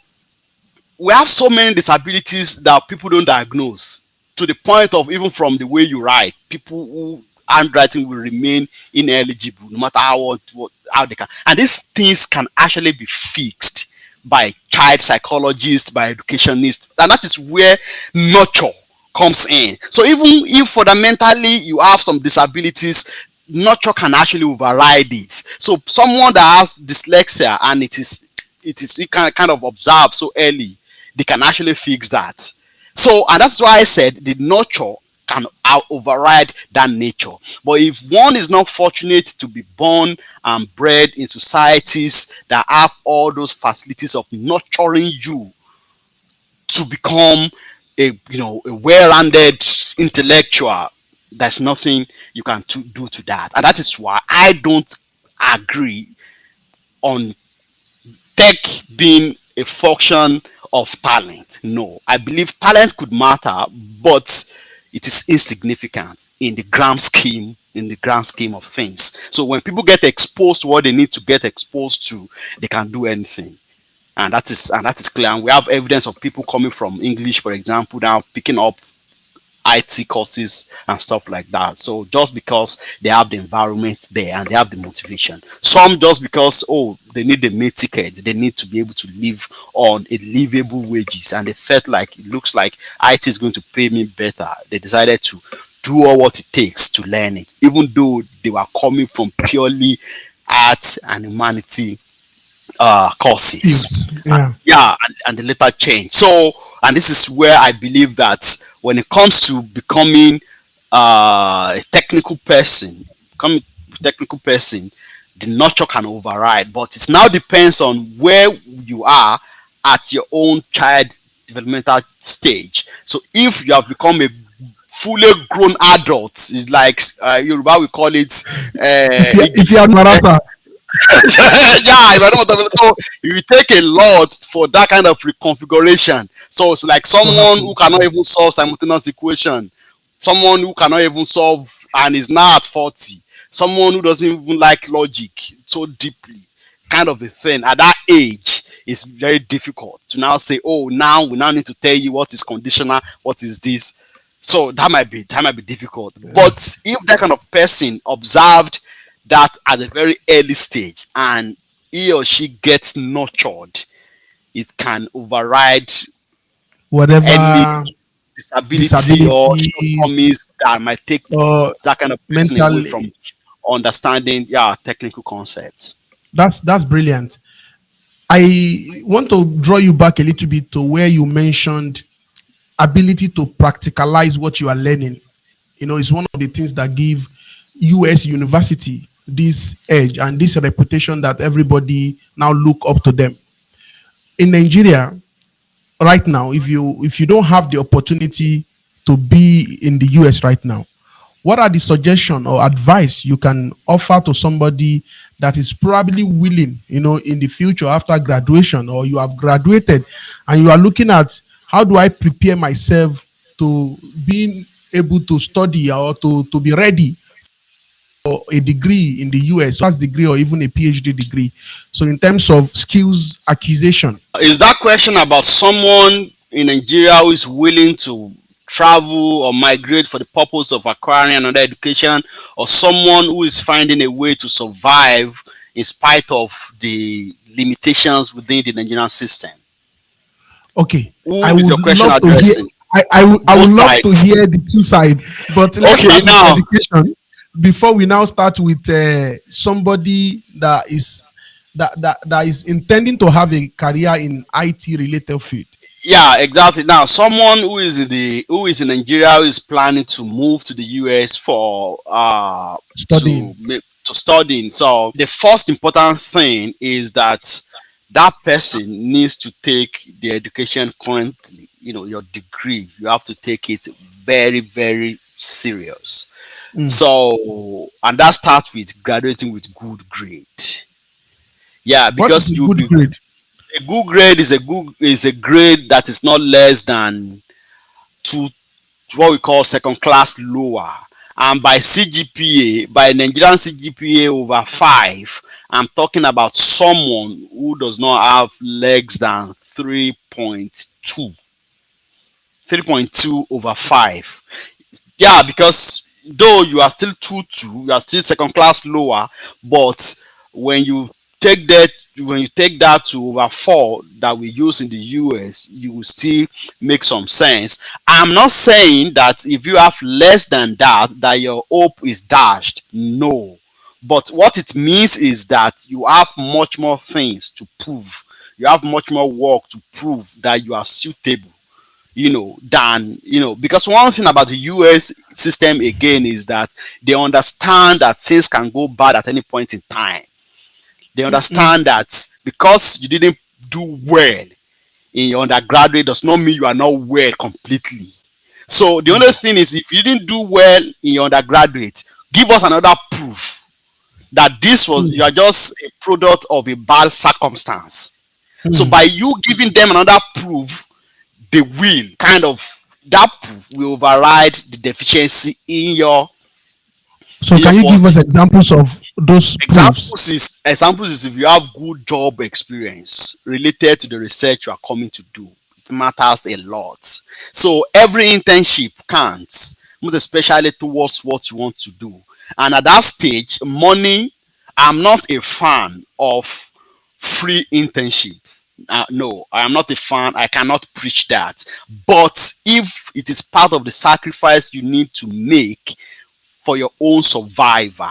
we have so many disabilities that people don't diagnose, to the point of, even from the way you write, people who handwriting will remain ineligible no matter how they can, and these things can actually be fixed by child psychologists, by educationists, and that is where nurture comes in. So even if fundamentally you have some disabilities, nurture can actually override it. So someone that has dyslexia, and it is you can kind of observe so early, they can actually fix that. So, and that's why I said the nurture can override that nature. But if one is not fortunate to be born and bred in societies that have all those facilities of nurturing you to become a well-rounded intellectual, there's nothing you can do to that. And that is why I don't agree on tech being a function of talent. No, I believe talent could matter, but it is insignificant in the grand scheme of things. So when people get exposed to what they need to get exposed to, they can do anything. And that is clear. And we have evidence of people coming from English, for example, now picking up IT courses and stuff like that. So just because they have the environment there and they have the motivation, some just because, oh, they need the meal ticket, they need to be able to live on a livable wages, and they felt like it looks like IT is going to pay me better. They decided to do all what it takes to learn it, even though they were coming from purely art and humanity courses. Skills. Yeah. Yeah, and the later change. So, and this is where I believe that when it comes to becoming a technical person, becoming a technical person, the nurture can override. But it now depends on where you are at your own child developmental stage. So, if you have become a fully grown adult, it's like Yoruba we call it If you are Marasa, yeah, if I don't want to, so it will take a lot for that kind of reconfiguration. So it's like to someone who happen. cannot even solve simultaneous equation, someone who cannot even solve and is now at 40, someone who doesn't even like logic so deeply, kind of a thing. At that age, it's very difficult to now say, oh, now we now need to tell you what is conditional, what is this. So that might be difficult. But if that kind of person observed that at a very early stage and he or she gets nurtured, it can override any Whatever disability or disabilities shortcomings that might take or that kind of person away mental, from understanding, yeah, technical concepts. that's brilliant. I want to draw you back a little bit to where you mentioned ability to practicalize what you are learning. It's one of the things that give US university this edge and this reputation that everybody now look up to them. In Nigeria, right now, if you don't have the opportunity to be in the US right now, what are the suggestion or advice you can offer to somebody that is probably willing, in the future after graduation, or you have graduated and you are looking at how do I prepare myself to being able to study or to be ready for a degree in the US, master's degree or even a PhD degree. So in terms of skills acquisition. Is that question about someone in Nigeria who is willing to travel or migrate for the purpose of acquiring another education, or someone who is finding a way to survive in spite of the limitations within the Nigerian system? Okay, I Who is would your question love to hear. addressing? I would Both love to sides. hear the two sides, but let's Okay, start with now education. before we now start with somebody that is intending to have a career in IT related field, Yeah, exactly. Now, someone who is in Nigeria who is planning to move to the US for studying. to studying. So the first important thing is that that person needs to take the education currently. You know, your degree. You have to take it very, very serious. Mm. So, and that starts with graduating with good grade. Yeah, What is because a you'll good be grade? a good grade is a grade that is not less than two, what we call second class lower. And by CGPA, by Nigerian CGPA over 5, I'm talking about someone who does not have less than 3.2 over 5. Yeah, because though you are still 2-2, you are still second class lower, but when you take that when you take that to over 4 that we use in the US, you will still make some sense. I'm not saying that if you have less than that your hope is dashed. No. But what it means is that you have much more things to prove. You have much more work to prove that you are suitable, than, because one thing about the US system again is that they understand that things can go bad at any point in time. They Mm-mm. understand that because you didn't do well in your undergraduate does not mean you are not well completely. So the Mm. only thing is, if you didn't do well in your undergraduate, give us another proof that this was you Mm. are just a product of a bad circumstance. So Mm. by you giving them another proof, they will kind of that proof will override the deficiency So, in your can you give first us year. examples of those proofs? Examples is if you have good job experience related to the research you are coming to do. It matters a lot. So every internship counts, most especially towards what you want to do. And at that stage, money, I'm not a fan of free internship. No, I am not a fan. I cannot preach that. But if it is part of the sacrifice you need to make for your own survival,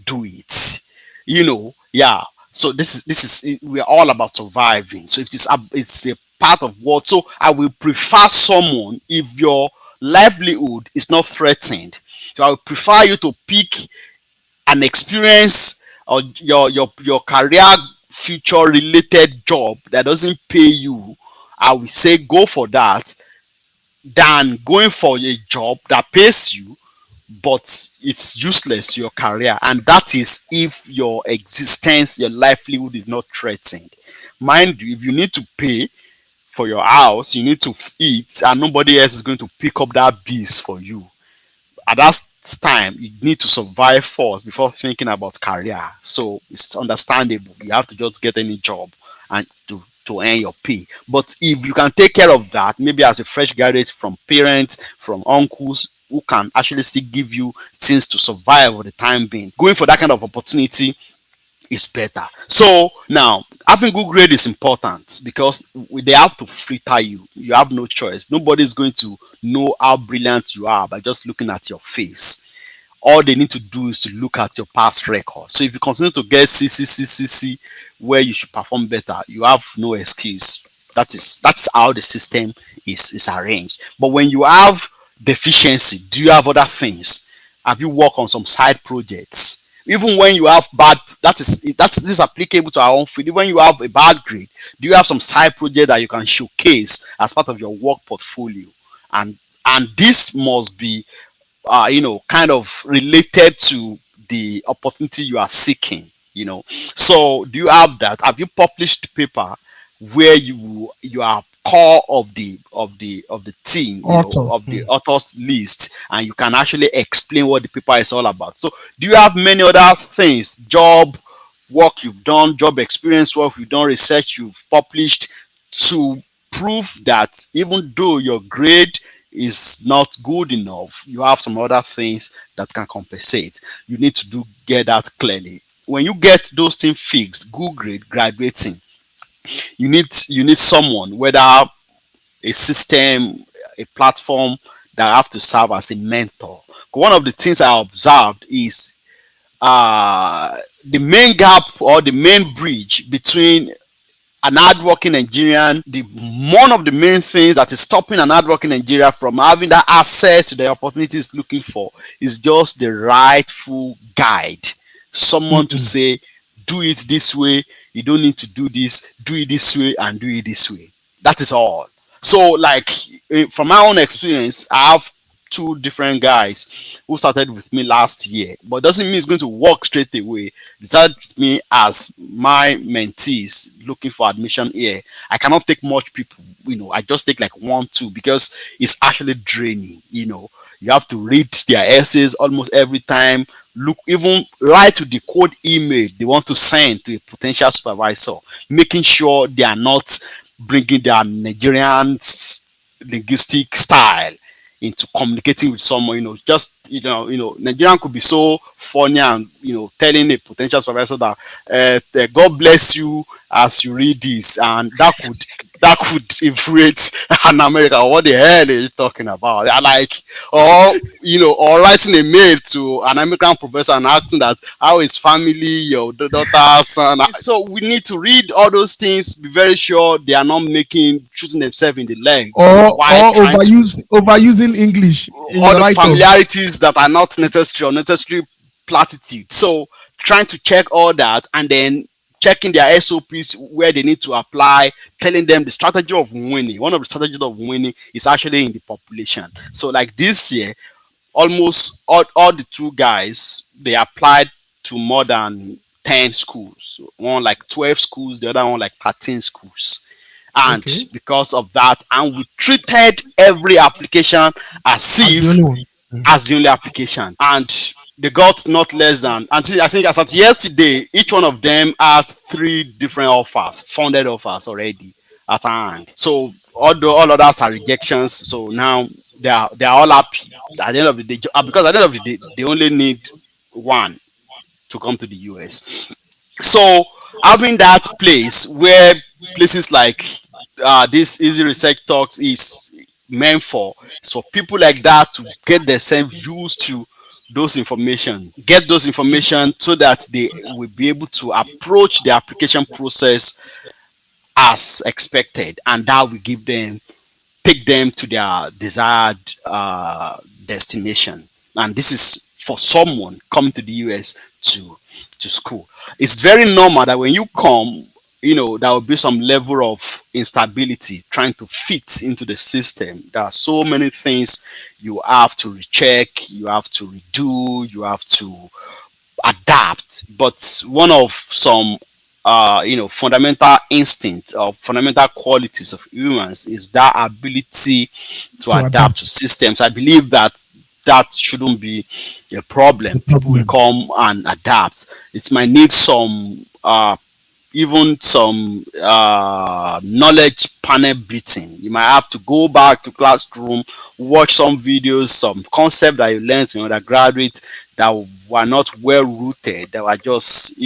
do it. Yeah. So this is we are all about surviving. So if it's a part of what. So I will prefer someone if your livelihood is not threatened. So I would prefer you to pick an experience or your career future related job that doesn't pay you. I will say go for that than going for a job that pays you but it's useless to your career, and that is if your existence, your livelihood is not threatened. Mind you, if you need to pay for your house, you need to eat, and nobody else is going to pick up that bills for you. At that time, you need to survive first before thinking about career. So it's understandable. You have to just get any job and to earn your pay. But if you can take care of that, maybe as a fresh graduate, from parents, from uncles who can actually still give you things to survive for the time being, going for that kind of opportunity is better. So now having good grade is important because they have to filter you. You have no choice. Nobody is going to know how brilliant you are by just looking at your face. All they need to do is to look at your past record. So if you continue to get CCCCC where you should perform better, you have no excuse. That's how the system is arranged. But when you have deficiency, do you have other things? Have you worked on some side projects? Even when you have bad, that's this is applicable to our own field. Even when you have a bad grade, do you have some side project that you can showcase as part of your work portfolio? And and this must be kind of related to the opportunity you are seeking. So do you have that? Have you published paper where you are core of the team, Author. of the Mm. authors list, and you can actually explain what the paper is all about? So do you have many other things, work you've done, job experience work you've done, research you've published, to prove that even though your grade is not good enough, you have some other things that can compensate? You need to get that clearly. When you get those things fixed, good grade, graduating, you need someone, whether a system, a platform, that have to serve as a mentor. one of the things I observed is the main gap or the main bridge between an hardworking Nigerian, the one of the main things that is stopping an hardworking Nigeria from having that access to the opportunities looking for is just the rightful guide. Someone to Mm-mm. say, do it this way, you don't need to do this, do it this way, and do it this way. That is all. So, like, from my own experience, I have two different guys who started with me last year, but doesn't mean it's going to work straight away. They started with me as my mentees looking for admission here. I cannot take much people, I just take like one, two because it's actually draining. You have to read their essays almost every time, look, even write to the code email they want to send to a potential supervisor, making sure they are not bringing their Nigerian linguistic style into communicating with someone. Just Nigerian could be so funny and telling a potential supervisor that God bless you as you read this, and that could infuriate an American. What the hell are you talking about? They're like, or writing a mail to an American professor and asking that how is family, your daughter, son. So we need to read all those things, be very sure they are not shooting themselves in the leg while Or trying to overusing English in all your the write-up. familiarities that are not necessary or necessary platitude. So trying to check all that and then checking their SOPs where they need to apply, telling them the strategy of winning. One of the strategies of winning is actually in the population. So like this year, almost all the two guys they applied to more than 10 schools. One like 12 schools, the other one like 13 schools. And Okay. because of that, and we treated every application as As the only if one. as the only application. And they got not less than, until I think as at yesterday, each one of them has three different offers, funded offers already at hand. So all others are rejections. So now they are all happy at the end of the day, because at the end of the day they only need one to come to the US. So having that place where places like this easy research talks is meant for, is for people like that to get themselves used to get those information so that they will be able to approach the application process as expected, and that will take them to their desired destination. And this is for someone coming to the US to school. It's very normal that when you come, there will be some level of instability trying to fit into the system. There are so many things you have to recheck, you have to redo, you have to adapt. But one of some fundamental instincts or fundamental qualities of humans is that ability to To adapt to adapt. systems. I believe that shouldn't be a The problem. People will problem. come and adapt. It might need some even some knowledge panel beating. You might have to go back to classroom, watch some videos, some concept that you learned in undergraduate that were not well rooted, that were just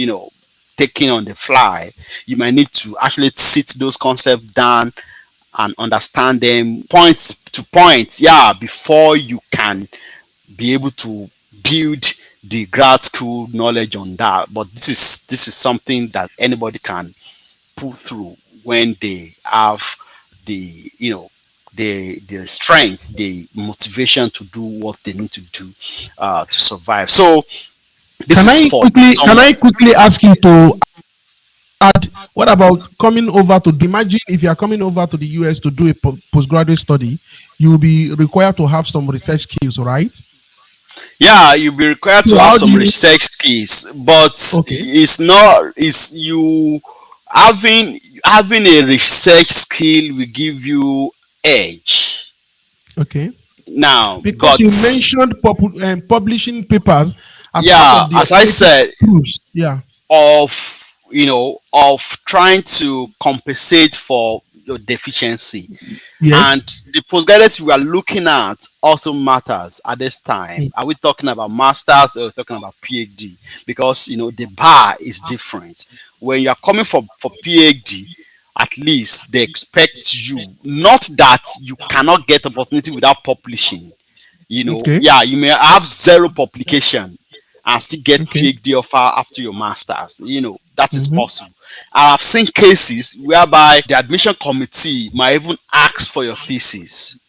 taken on the fly. You might need to actually sit those concepts down and understand them point to point, yeah, before you can be able to build the grad school knowledge on that. But this is something that anybody can pull through when they have the strength, the motivation to do what they need to do to survive. So this Can is I for quickly can someone. I quickly ask you to add, what about coming over to, imagine if you are coming over to the US to do a postgraduate study, you will be required to have some research skills, right? Yeah, you'll be required So to have how do some you, research skills, but okay, it's not it's you having a research skill will give you edge okay. now. Because But you mentioned publishing papers as part yeah, of the as I academic said, proofs. Yeah. of trying to compensate for your deficiency, Yes. and the postgraduate we are looking at also matters at this time. Mm. Are we talking about masters or are we talking about PhD? Because the bar is different. When you are coming for PhD, at least they expect you, not that you cannot get opportunity without publishing. Okay. Yeah, you may have zero publication and still get Okay. PhD offer after your masters. That is Mm-hmm. possible. And I've seen cases whereby the admission committee might even ask for your thesis.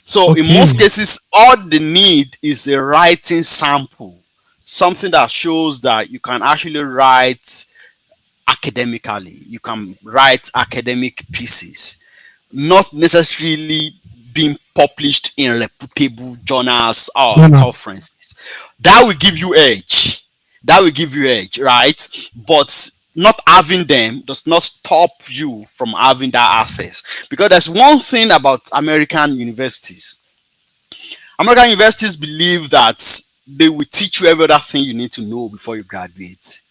So in most Okay. cases, all they need is a writing sample, something that shows that you can actually write academically. You can write academic pieces, not necessarily being published in reputable journals or Jonas. conferences. That will give you edge. That will give you edge, right? But not having them does not stop you from having that access. Because there's one thing about American universities believe that they will teach you every other thing you need to know before you graduate.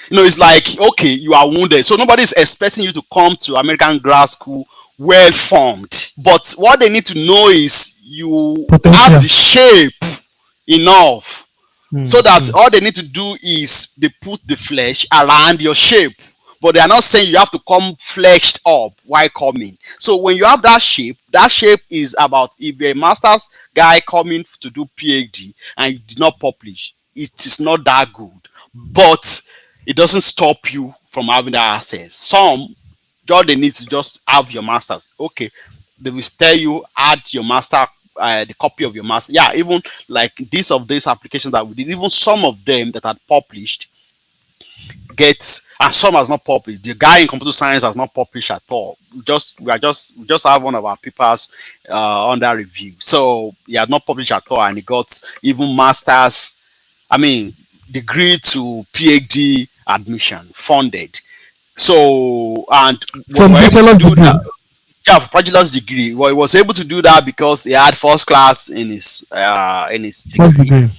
It's like, okay, you are wounded, so nobody is expecting you to come to American grad school well formed. But what they need to know is you have Potential. the shape enough, so that Mm-hmm. all they need to do is they put the flesh around your shape. But they are not saying you have to come fleshed up while coming. So when you have that shape is about, if you're a master's guy coming to do PhD and you did not publish, it is not that good. But it doesn't stop you from having that access. Some, all they need to just have your masters. Okay, they will tell you add your master, the copy of your master. Yeah, even like this of these applications that we did, even some of them that had published get, and some has not published. The guy in computer science has not published at all. We just have one of our papers under review. So he had not published at all, and he got even masters. I mean, degree to PhD admission funded. So, and we From were able to bachelor's do degree. that. Yeah, for bachelor's degree. Well, he was able to do that because he had first class in his First degree. degree.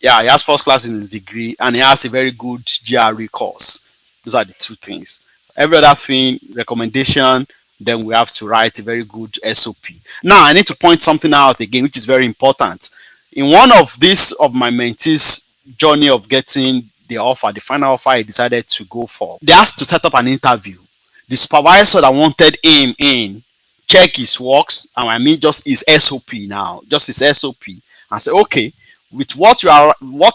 Yeah, he has first class in his degree, and he has a very good GRE course. Those are the two things. Every other thing, recommendation, then we have to write a very good SOP. Now, I need to point something out again, which is very important. In one of these of my mentees' journey of getting the offer, the final offer he decided to go for, they asked to set up an interview. The supervisor that wanted him in check his works, and I mean just his SOP now, just his SOP, and say, okay, with what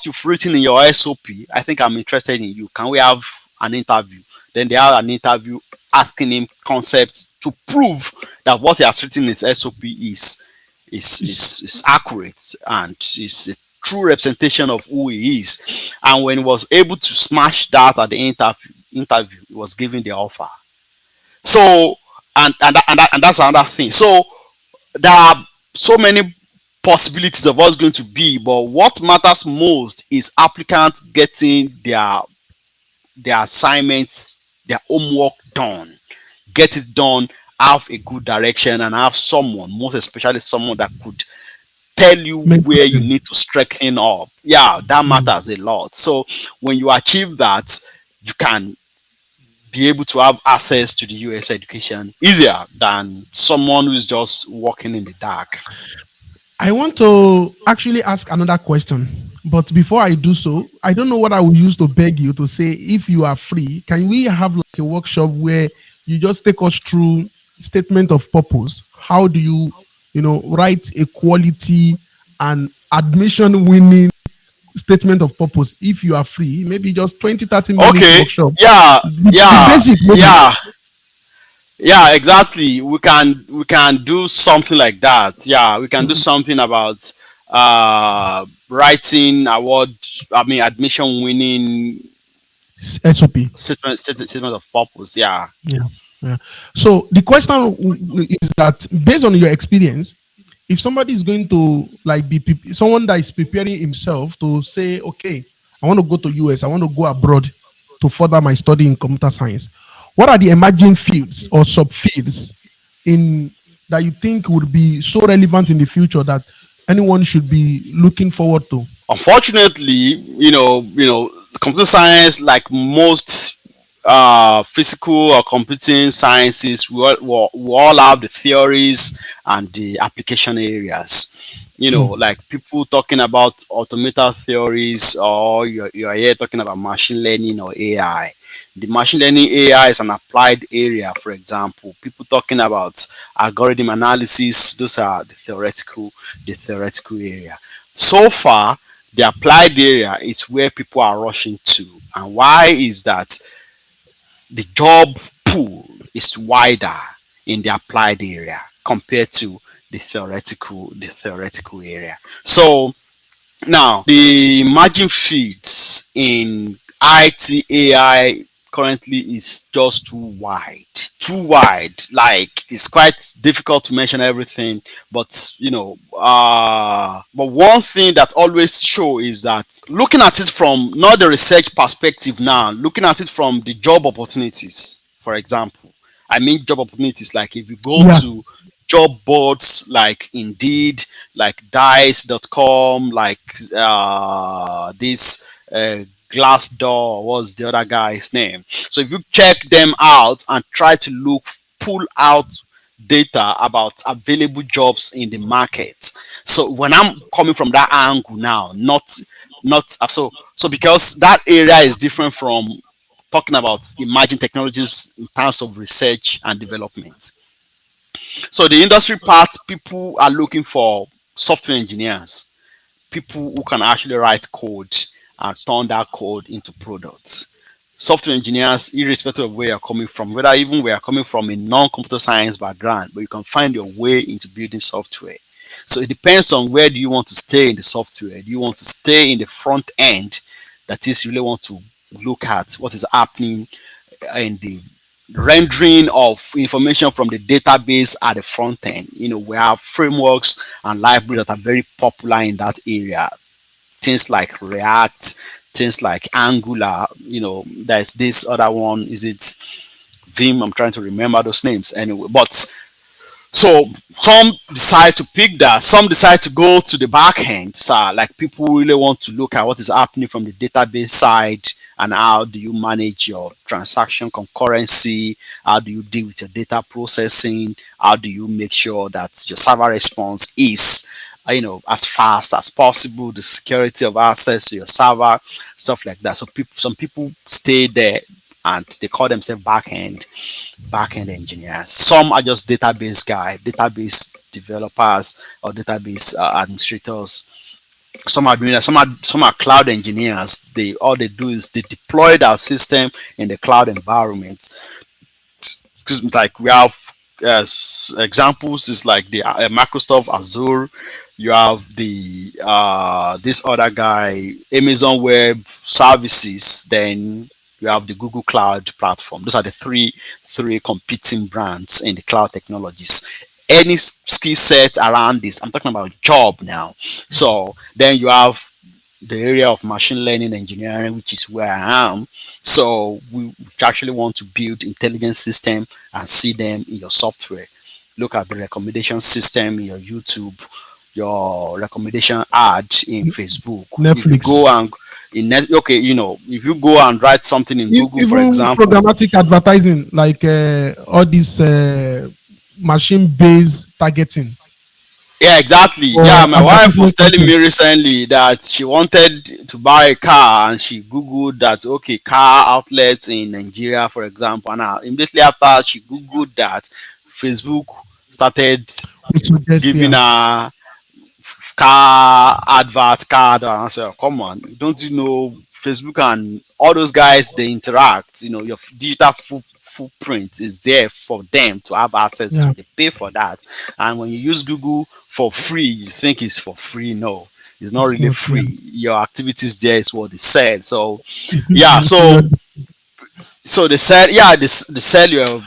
you've written in your SOP, I think I'm interested in you. Can we have an interview? Then they have an interview asking him concepts to prove that what he has written in his SOP is accurate and is a true representation of who he is. And when he was able to smash that at the interview, he was given the offer. So, and that's another thing. So there are so many possibilities of what's going to be, but what matters most is applicants getting their assignments, their homework done. Get it done, have a good direction, and have someone, most especially someone that could tell you where you Mentoring. need to strengthen up. Yeah, that Mm. matters a lot. So when you achieve that, you can be able to have access to the US education easier than someone who's just walking in the dark. I want to actually ask another question, but before I do so, I don't know what I will use to beg you to say if you are free. Can we have like a workshop where you just take us through statement of purpose? How do you, write a quality and admission winning statement of purpose if you are free? Maybe just 20-30 minutes Okay, workshop. yeah, The yeah, basic, maybe. yeah, yeah, exactly. We can do something like that. Yeah, we can do Mhm. something about writing award, I mean admission winning SOP. statement of purpose. Yeah. Yeah. Yeah. So the question is that based on your experience, if somebody is going to like be someone that is preparing himself to say, okay, I want to go to US, I want to go abroad to further my study in computer science. What are the emerging fields or subfields in that you think would be so relevant in the future that anyone should be looking forward to? Unfortunately, computer science, like most physical or computing sciences, we all have the theories and the application areas. True. Like people talking about automated theories, or you're here talking about machine learning or AI. The machine learning AI is an applied area, for example. People talking about algorithm analysis, those are the theoretical area. So far, the applied area is where people are rushing to. And why is that? The job pool is wider in the applied area compared to the theoretical area. So now the margin feeds in IT AI currently is just too wide. Too wide. Like it's quite difficult to mention everything, but but one thing that always show is that looking at it from not the research perspective now, looking at it from the job opportunities, for example. I mean job opportunities like if you go Yeah. to job boards like Indeed, like Dice.com, like this Glassdoor, what's the other guy's name? So if you check them out and try to pull out data about available jobs in the market. So when I'm coming from that angle now, not because that area is different from talking about emerging technologies in terms of research and development. So the industry part, people are looking for software engineers, people who can actually write code and turn that code into products. Software engineers, irrespective of where you're coming from, whether even where you're coming from a non-computer science background, but you can find your way into building software. So it depends on where do you want to stay in the software. Do you want to stay in the front end? That is, you really want to look at what is happening in the rendering of information from the database at the front end. We have frameworks and libraries that are very popular in that area. Things like React, things like Angular. There's this other one. Is it Vim? I'm trying to remember those names anyway. But so some decide to pick that, some decide to go to the back end. So like people really want to look at what is happening from the database side and how do you manage your transaction concurrency, how do you deal with your data processing, how do you make sure that your server response is as fast as possible, the security of access to your server, stuff like that. So some people stay there and they call themselves back end engineers. Some are just database developers or database administrators. Some are doing that. Some are cloud engineers. They all they do is they deploy that system in the cloud environment. Excuse me, like we have examples is like the Microsoft Azure. You have the this other guy, Amazon Web Services. Then you have the Google Cloud Platform. Those are the three competing brands in the cloud technologies. Any skill set around this, I'm talking about job now. So then you have the area of machine learning engineering, which is where I am. So we actually want to build intelligence system and see them in your software. Look at the recommendation system in your YouTube, your recommendation ad in Facebook. If you Netflix. go and okay, if you go and write something in Google, for Even example. programmatic advertising, like all this machine-based targeting Yeah, exactly. Yeah, for my wife was advertisement telling me content. recently that she wanted to buy a car and she googled that okay, car outlets in Nigeria, for example. And immediately after she googled that, Facebook started We suggest, giving yeah. her car advert. And I said, "Oh, come on, don't you know Facebook and all those guys they interact? Your digital footprint is there for them to have access Yeah, to. They pay for that, and when you use Google for free, you think it's for free. No, it's not it's really not, yeah. free. Your activities there is what they said. So yeah, So so so they said yeah, they sell your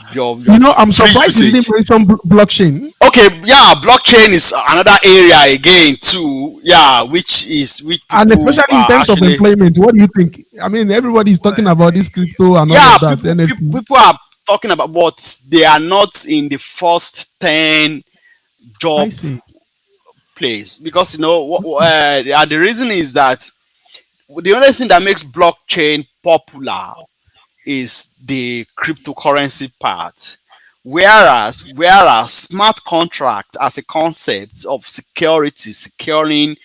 I'm free surprised you didn't usage. mention blockchain. Okay, yeah, blockchain is another area again too. Yeah, which And people especially in are terms of actually. employment, what do you think? I mean, everybody is talking about this crypto and all Yeah, of that, people people, NFT. people are talking about, but they are not in the first 10 I job see. place because the reason is that the only thing that makes blockchain popular is the cryptocurrency part. Whereas smart contract as a concept of security, securing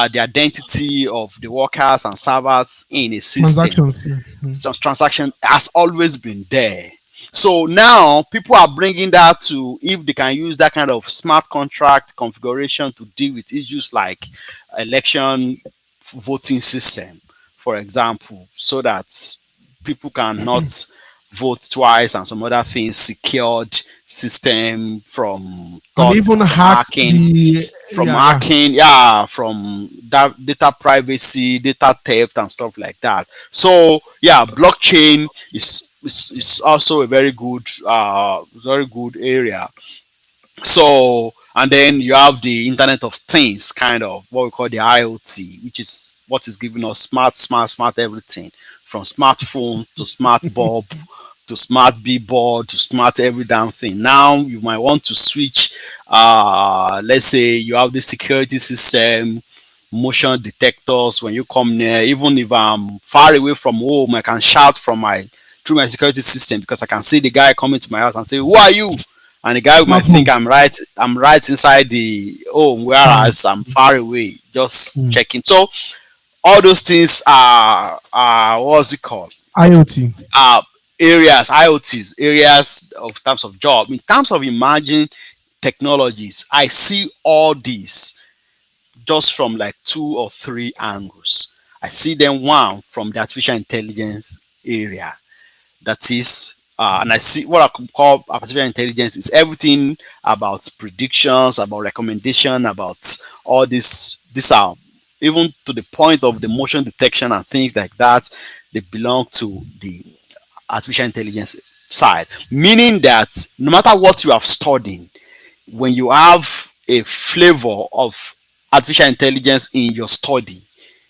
the identity of the workers and servers in a system. Transactions. Yeah. Some transaction has always been there. So now people are bringing that to, if they can use that kind of smart contract configuration to deal with issues like election voting system, for example, so that people cannot vote twice and some other things, secured system from And third, even from hack hacking, the, from yeah, yeah. hacking, yeah, from that data privacy, data theft, and stuff like that. So yeah, blockchain is also a very good area. So, and then you have the Internet of Things, kind of what we call the IoT, which is what is giving us smart everything, from smartphone to smart bulb to smart billboard to smart every damn thing. Now you might want to switch. Let's say you have the security system, motion detectors when you come near. Even if I'm far away from home, I can shout from my through my security system because I can see the guy coming to my house and say, "Who are you?" And the guy might Smart think home. I'm right inside the home, House. whereas I'm far away, just Mm. checking. So all those things are what's it called? IoT. Uh areas, IoTs, areas of terms of job. In terms of emerging technologies, I see all these just from like two or three angles. I see them, one, from the artificial intelligence area, that is, and I see what I could call artificial intelligence is everything about predictions, about recommendation, about all this. These are, even to the point of the motion detection and things like that, they belong to the artificial intelligence side. Meaning that no matter what you have studied, when you have a flavor of artificial intelligence in your study,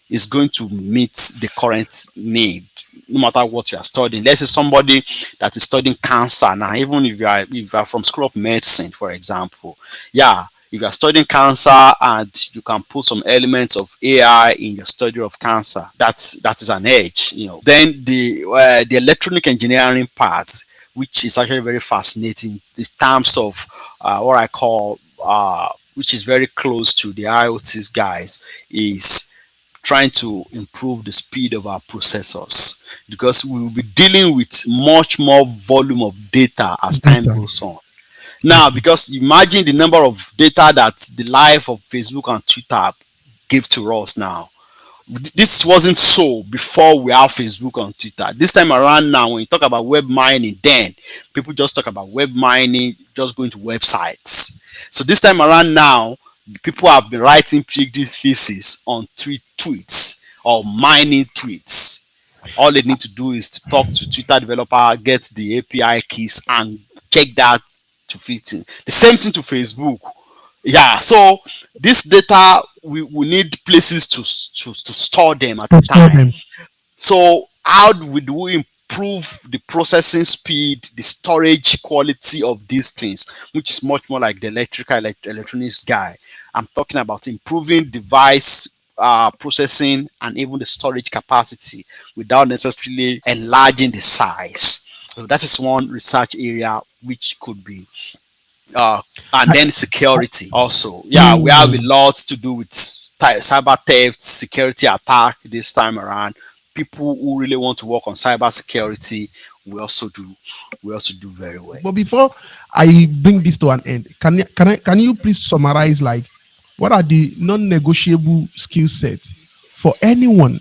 is going to meet the current need, no matter what you are studying. Let's say somebody that is studying cancer now, even if you are from School of Medicine, for example, yeah, if you are studying cancer and you can put some elements of AI in your study of cancer, that is an edge. Then the electronic engineering part, which is actually very fascinating in terms of what I call which is very close to the IoT's guys, is trying to improve the speed of our processors, because we will be dealing with much more volume of data as time Data. goes on. I Now, see. because imagine the number of data that the life of Facebook and Twitter give to us now. This wasn't so before we have Facebook and Twitter. This time around now, when you talk about web mining, then people just talk about web mining, just going to websites. So this time around now, people have been writing PhD thesis on tweets or mining tweets. All they need to do is to talk to Twitter developer, get the API keys, and check that to fit in. The same thing to Facebook. Yeah, so this data, we need places to store them at To a store time. them. So how do we improve the processing speed, the storage quality of these things, which is much more like the electronics guy. I'm talking about improving device processing and even the storage capacity without necessarily enlarging the size. So that is one research area which could be uh, and I, then security also. Yeah, we have a mm, lot to do with cyber theft, security attack this time around. People who really want to work on cyber security, we also do. We also do very well. but before I bring this to an end, can you please summarize, like, what are the non-negotiable skill sets for anyone,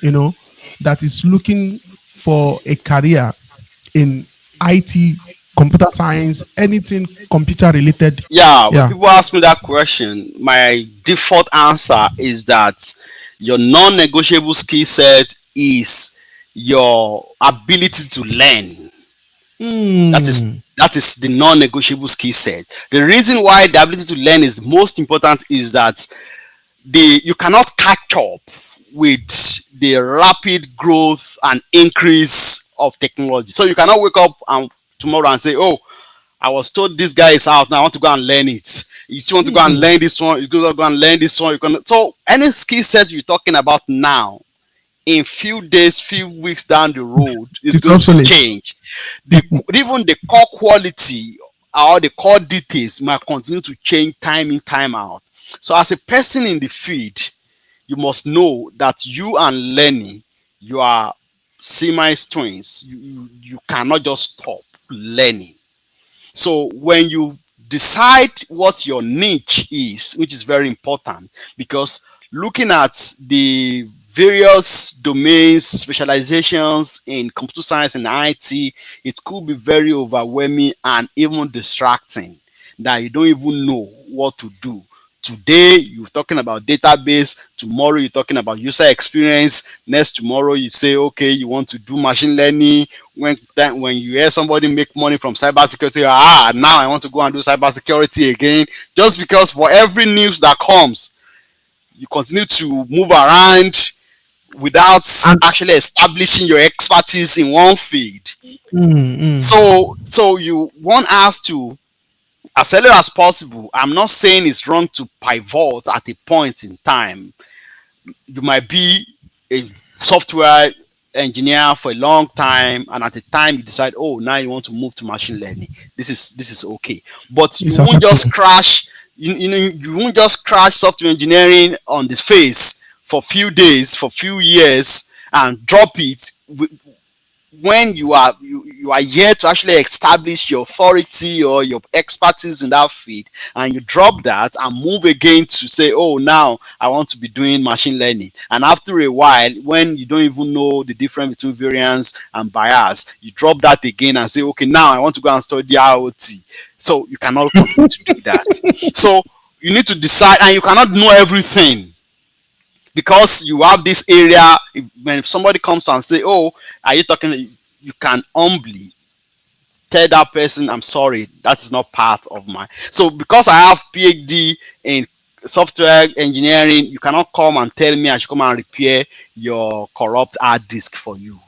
you know, that is looking for a career in IT, computer science, anything computer related? Yeah, when Yeah. people ask me that question, my default answer is that your non-negotiable skill set is your ability to learn. That is Mm, that is the non-negotiable skill set. The reason why the ability to learn is most important is that the you cannot catch up with the rapid growth and increase of technology. So you cannot wake up and tomorrow and say, "Oh, I was told this guy is out now. I want to go and learn it." You still want to go and mm-mm. learn this one. You go and learn this one. So any skill set you're talking about now, in few days, few weeks down the road, is It's going to obsolete. change. Even the core quality or the core details might continue to change time in, time out. So as a person in the field, you must know that you and learning, you are semi twins. You cannot just stop learning. So when you decide what your niche is, which is very important, because looking at the various domains, specializations in computer science and IT, it could be very overwhelming and even distracting that you don't even know what to do. Today you're talking about database, tomorrow you're talking about user experience, next tomorrow you say okay you want to do machine learning. When you hear somebody make money from cybersecurity, now I want to go and do cybersecurity again. Just because for every news that comes, you continue to move around without And actually establishing your expertise in one field. mm, mm. So you want us to, as early as possible. I'm not saying it's wrong to pivot at a point in time. You might be a software engineer for a long time, and at the time you decide, oh, now you want to move to machine learning. This is okay, but you It's won't just acceptable. crash. You won't just crash software engineering on this face for few days, for few years, and drop it when you are here to actually establish your authority or your expertise in that field, and you drop that and move again to say, oh, now I want to be doing machine learning. And after a while, when you don't even know the difference between variance and bias, you drop that again and say, okay, now I want to go and study IoT. So you cannot continue to do that. So you need to decide, and you cannot know everything, because you have this area. When somebody comes and say, oh, are you talking, you can humbly tell that person, I'm sorry, that is not part of my. So because I have PhD in software engineering, you cannot come and tell me I should come and repair your corrupt hard disk for you.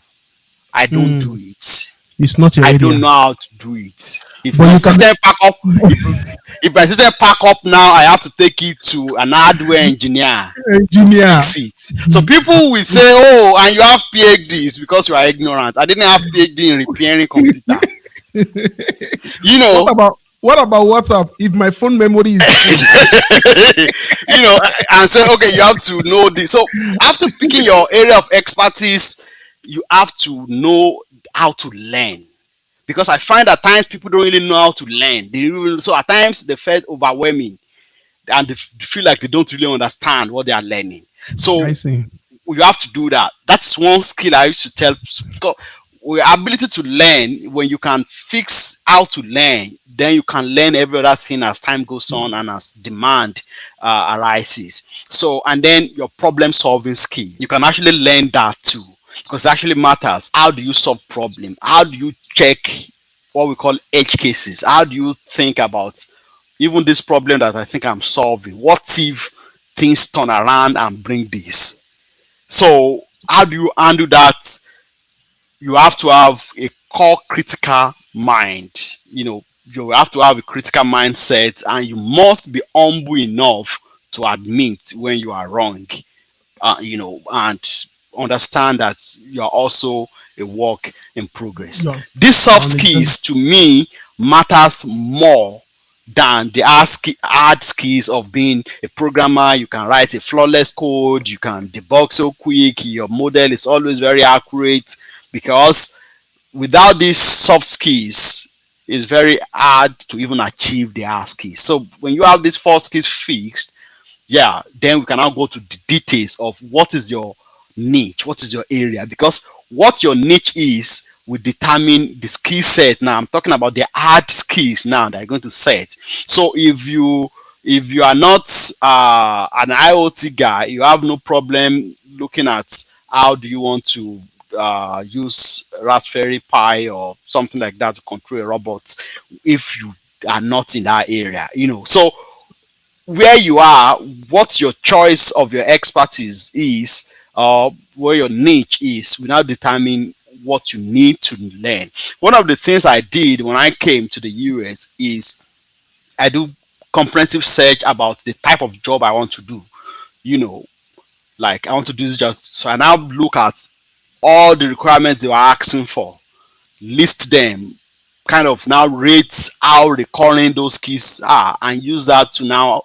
I don't do Mm. it. It's not your I don't area, know how to do it. If but my you can. system pack up, if if my system pack up now, I have to take it to an hardware engineer to Engineer. fix it. So people will say, "Oh, and you have PhDs because you are ignorant." I didn't have PhD in repairing computer. You What know, about WhatsApp? If my phone memory is full, and say, "Okay, you have to know this." So after picking your area of expertise, you have to know how to learn, because I find at times people don't really know how to learn. So at times they felt overwhelming, and they feel like they don't really understand what they are learning. So I see. you have to do that. That's one skill I used to tell. Because your ability to learn, when you can fix how to learn, then you can learn every other thing as time goes on and as demand arises. So, and then your problem solving skill, you can actually learn that too, because it actually matters. How do you solve problem? How do you check what we call edge cases? How do you think about even this problem that I think I'm solving? What if things turn around and bring this? So how do you handle that? You have to have a core critical mind. You have to have a critical mindset, and you must be humble enough to admit when you are wrong. And understand that you are also a work in progress. Yeah, These soft I'm exactly. skills to me matters more than the hard skills of being a programmer. You can write a flawless code, you can debug so quick, your model is always very accurate, because without these soft skills, it's very hard to even achieve the hard skills. So when you have these four skills fixed, yeah, then we can now go to the details of what is your niche, what is your area, because what your niche is will determine the skill set. Now I'm talking about the hard skills now that you're going to set. So if you are not an IoT guy, you have no problem looking at how do you want to use Raspberry Pi or something like that to control a robot, if you are not in that area. So where you are, what your choice of your expertise is, where your niche is, will now determine what you need to learn. One of the things I did when I came to the US is I do comprehensive search about the type of job I want to do. You know, like I want to do this job, so I now look at all the requirements they were asking for, list them, kind of now rate how recurring those skills are, and use that to now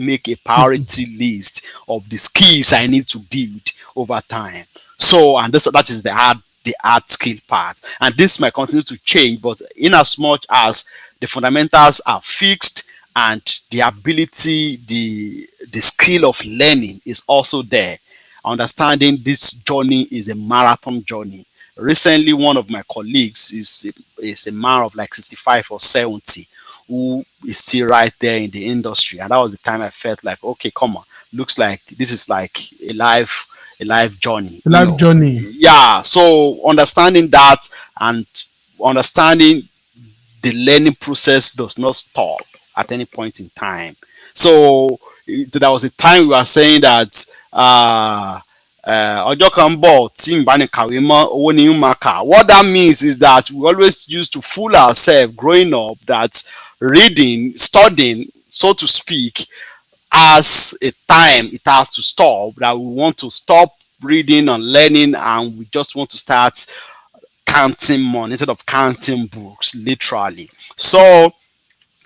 make a priority list of the skills I need to build over time. So, and that is the hard skill part. And this might continue to change, but in as much as the fundamentals are fixed and the ability, the skill of learning is also there. Understanding this journey is a marathon journey. Recently, one of my colleagues is a man of like 65 or 70 who is still right there in the industry, and that was the time I felt like, okay, come on, looks like this is like a life journey, you Life know. journey. Yeah, so understanding that and understanding the learning process does not stop at any point in time. So there was a time we were saying that ọjọ́ kan ń bọ̀ tí n bá ní kàwé mọ́ owó ni ń máa kà. What that means is that we always used to fool ourselves growing up that reading, studying, so to speak, as a time it has to stop, that we want to stop reading and learning and we just want to start counting money instead of counting books, literally. So,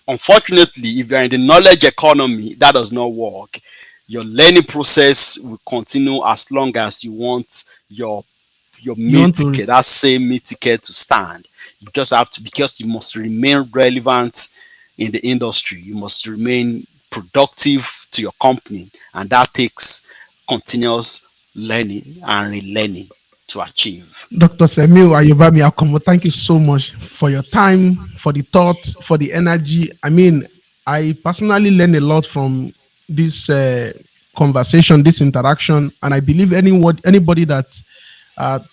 unfortunately, if you're in the knowledge economy, that does not work. Your learning process will continue as long as you want your You meal want to ticket, that same meal ticket to stand. You just have to, because you must remain relevant in the industry. You must remain productive to your company, and that takes continuous learning and relearning to achieve. Dr. Semiu Ayobami Akanmu, thank you so much for your time, for the thoughts, for the energy. I mean, I personally learn a lot from this conversation, this interaction, and I believe anybody that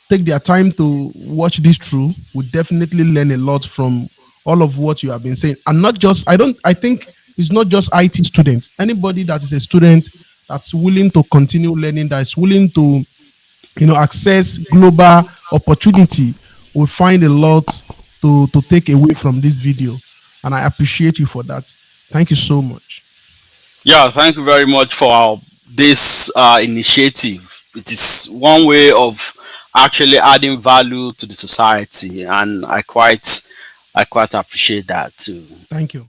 take their time to watch this through will definitely learn a lot from all of what you have been saying. And not just, I think it's not just IT students. Anybody that is a student that's willing to continue learning, that is willing to access global opportunity will find a lot to take away from this video, and I appreciate you for that. Thank you so much. Yeah, thank you very much for this initiative. It is one way of actually adding value to the society, and I quite appreciate that too. Thank you.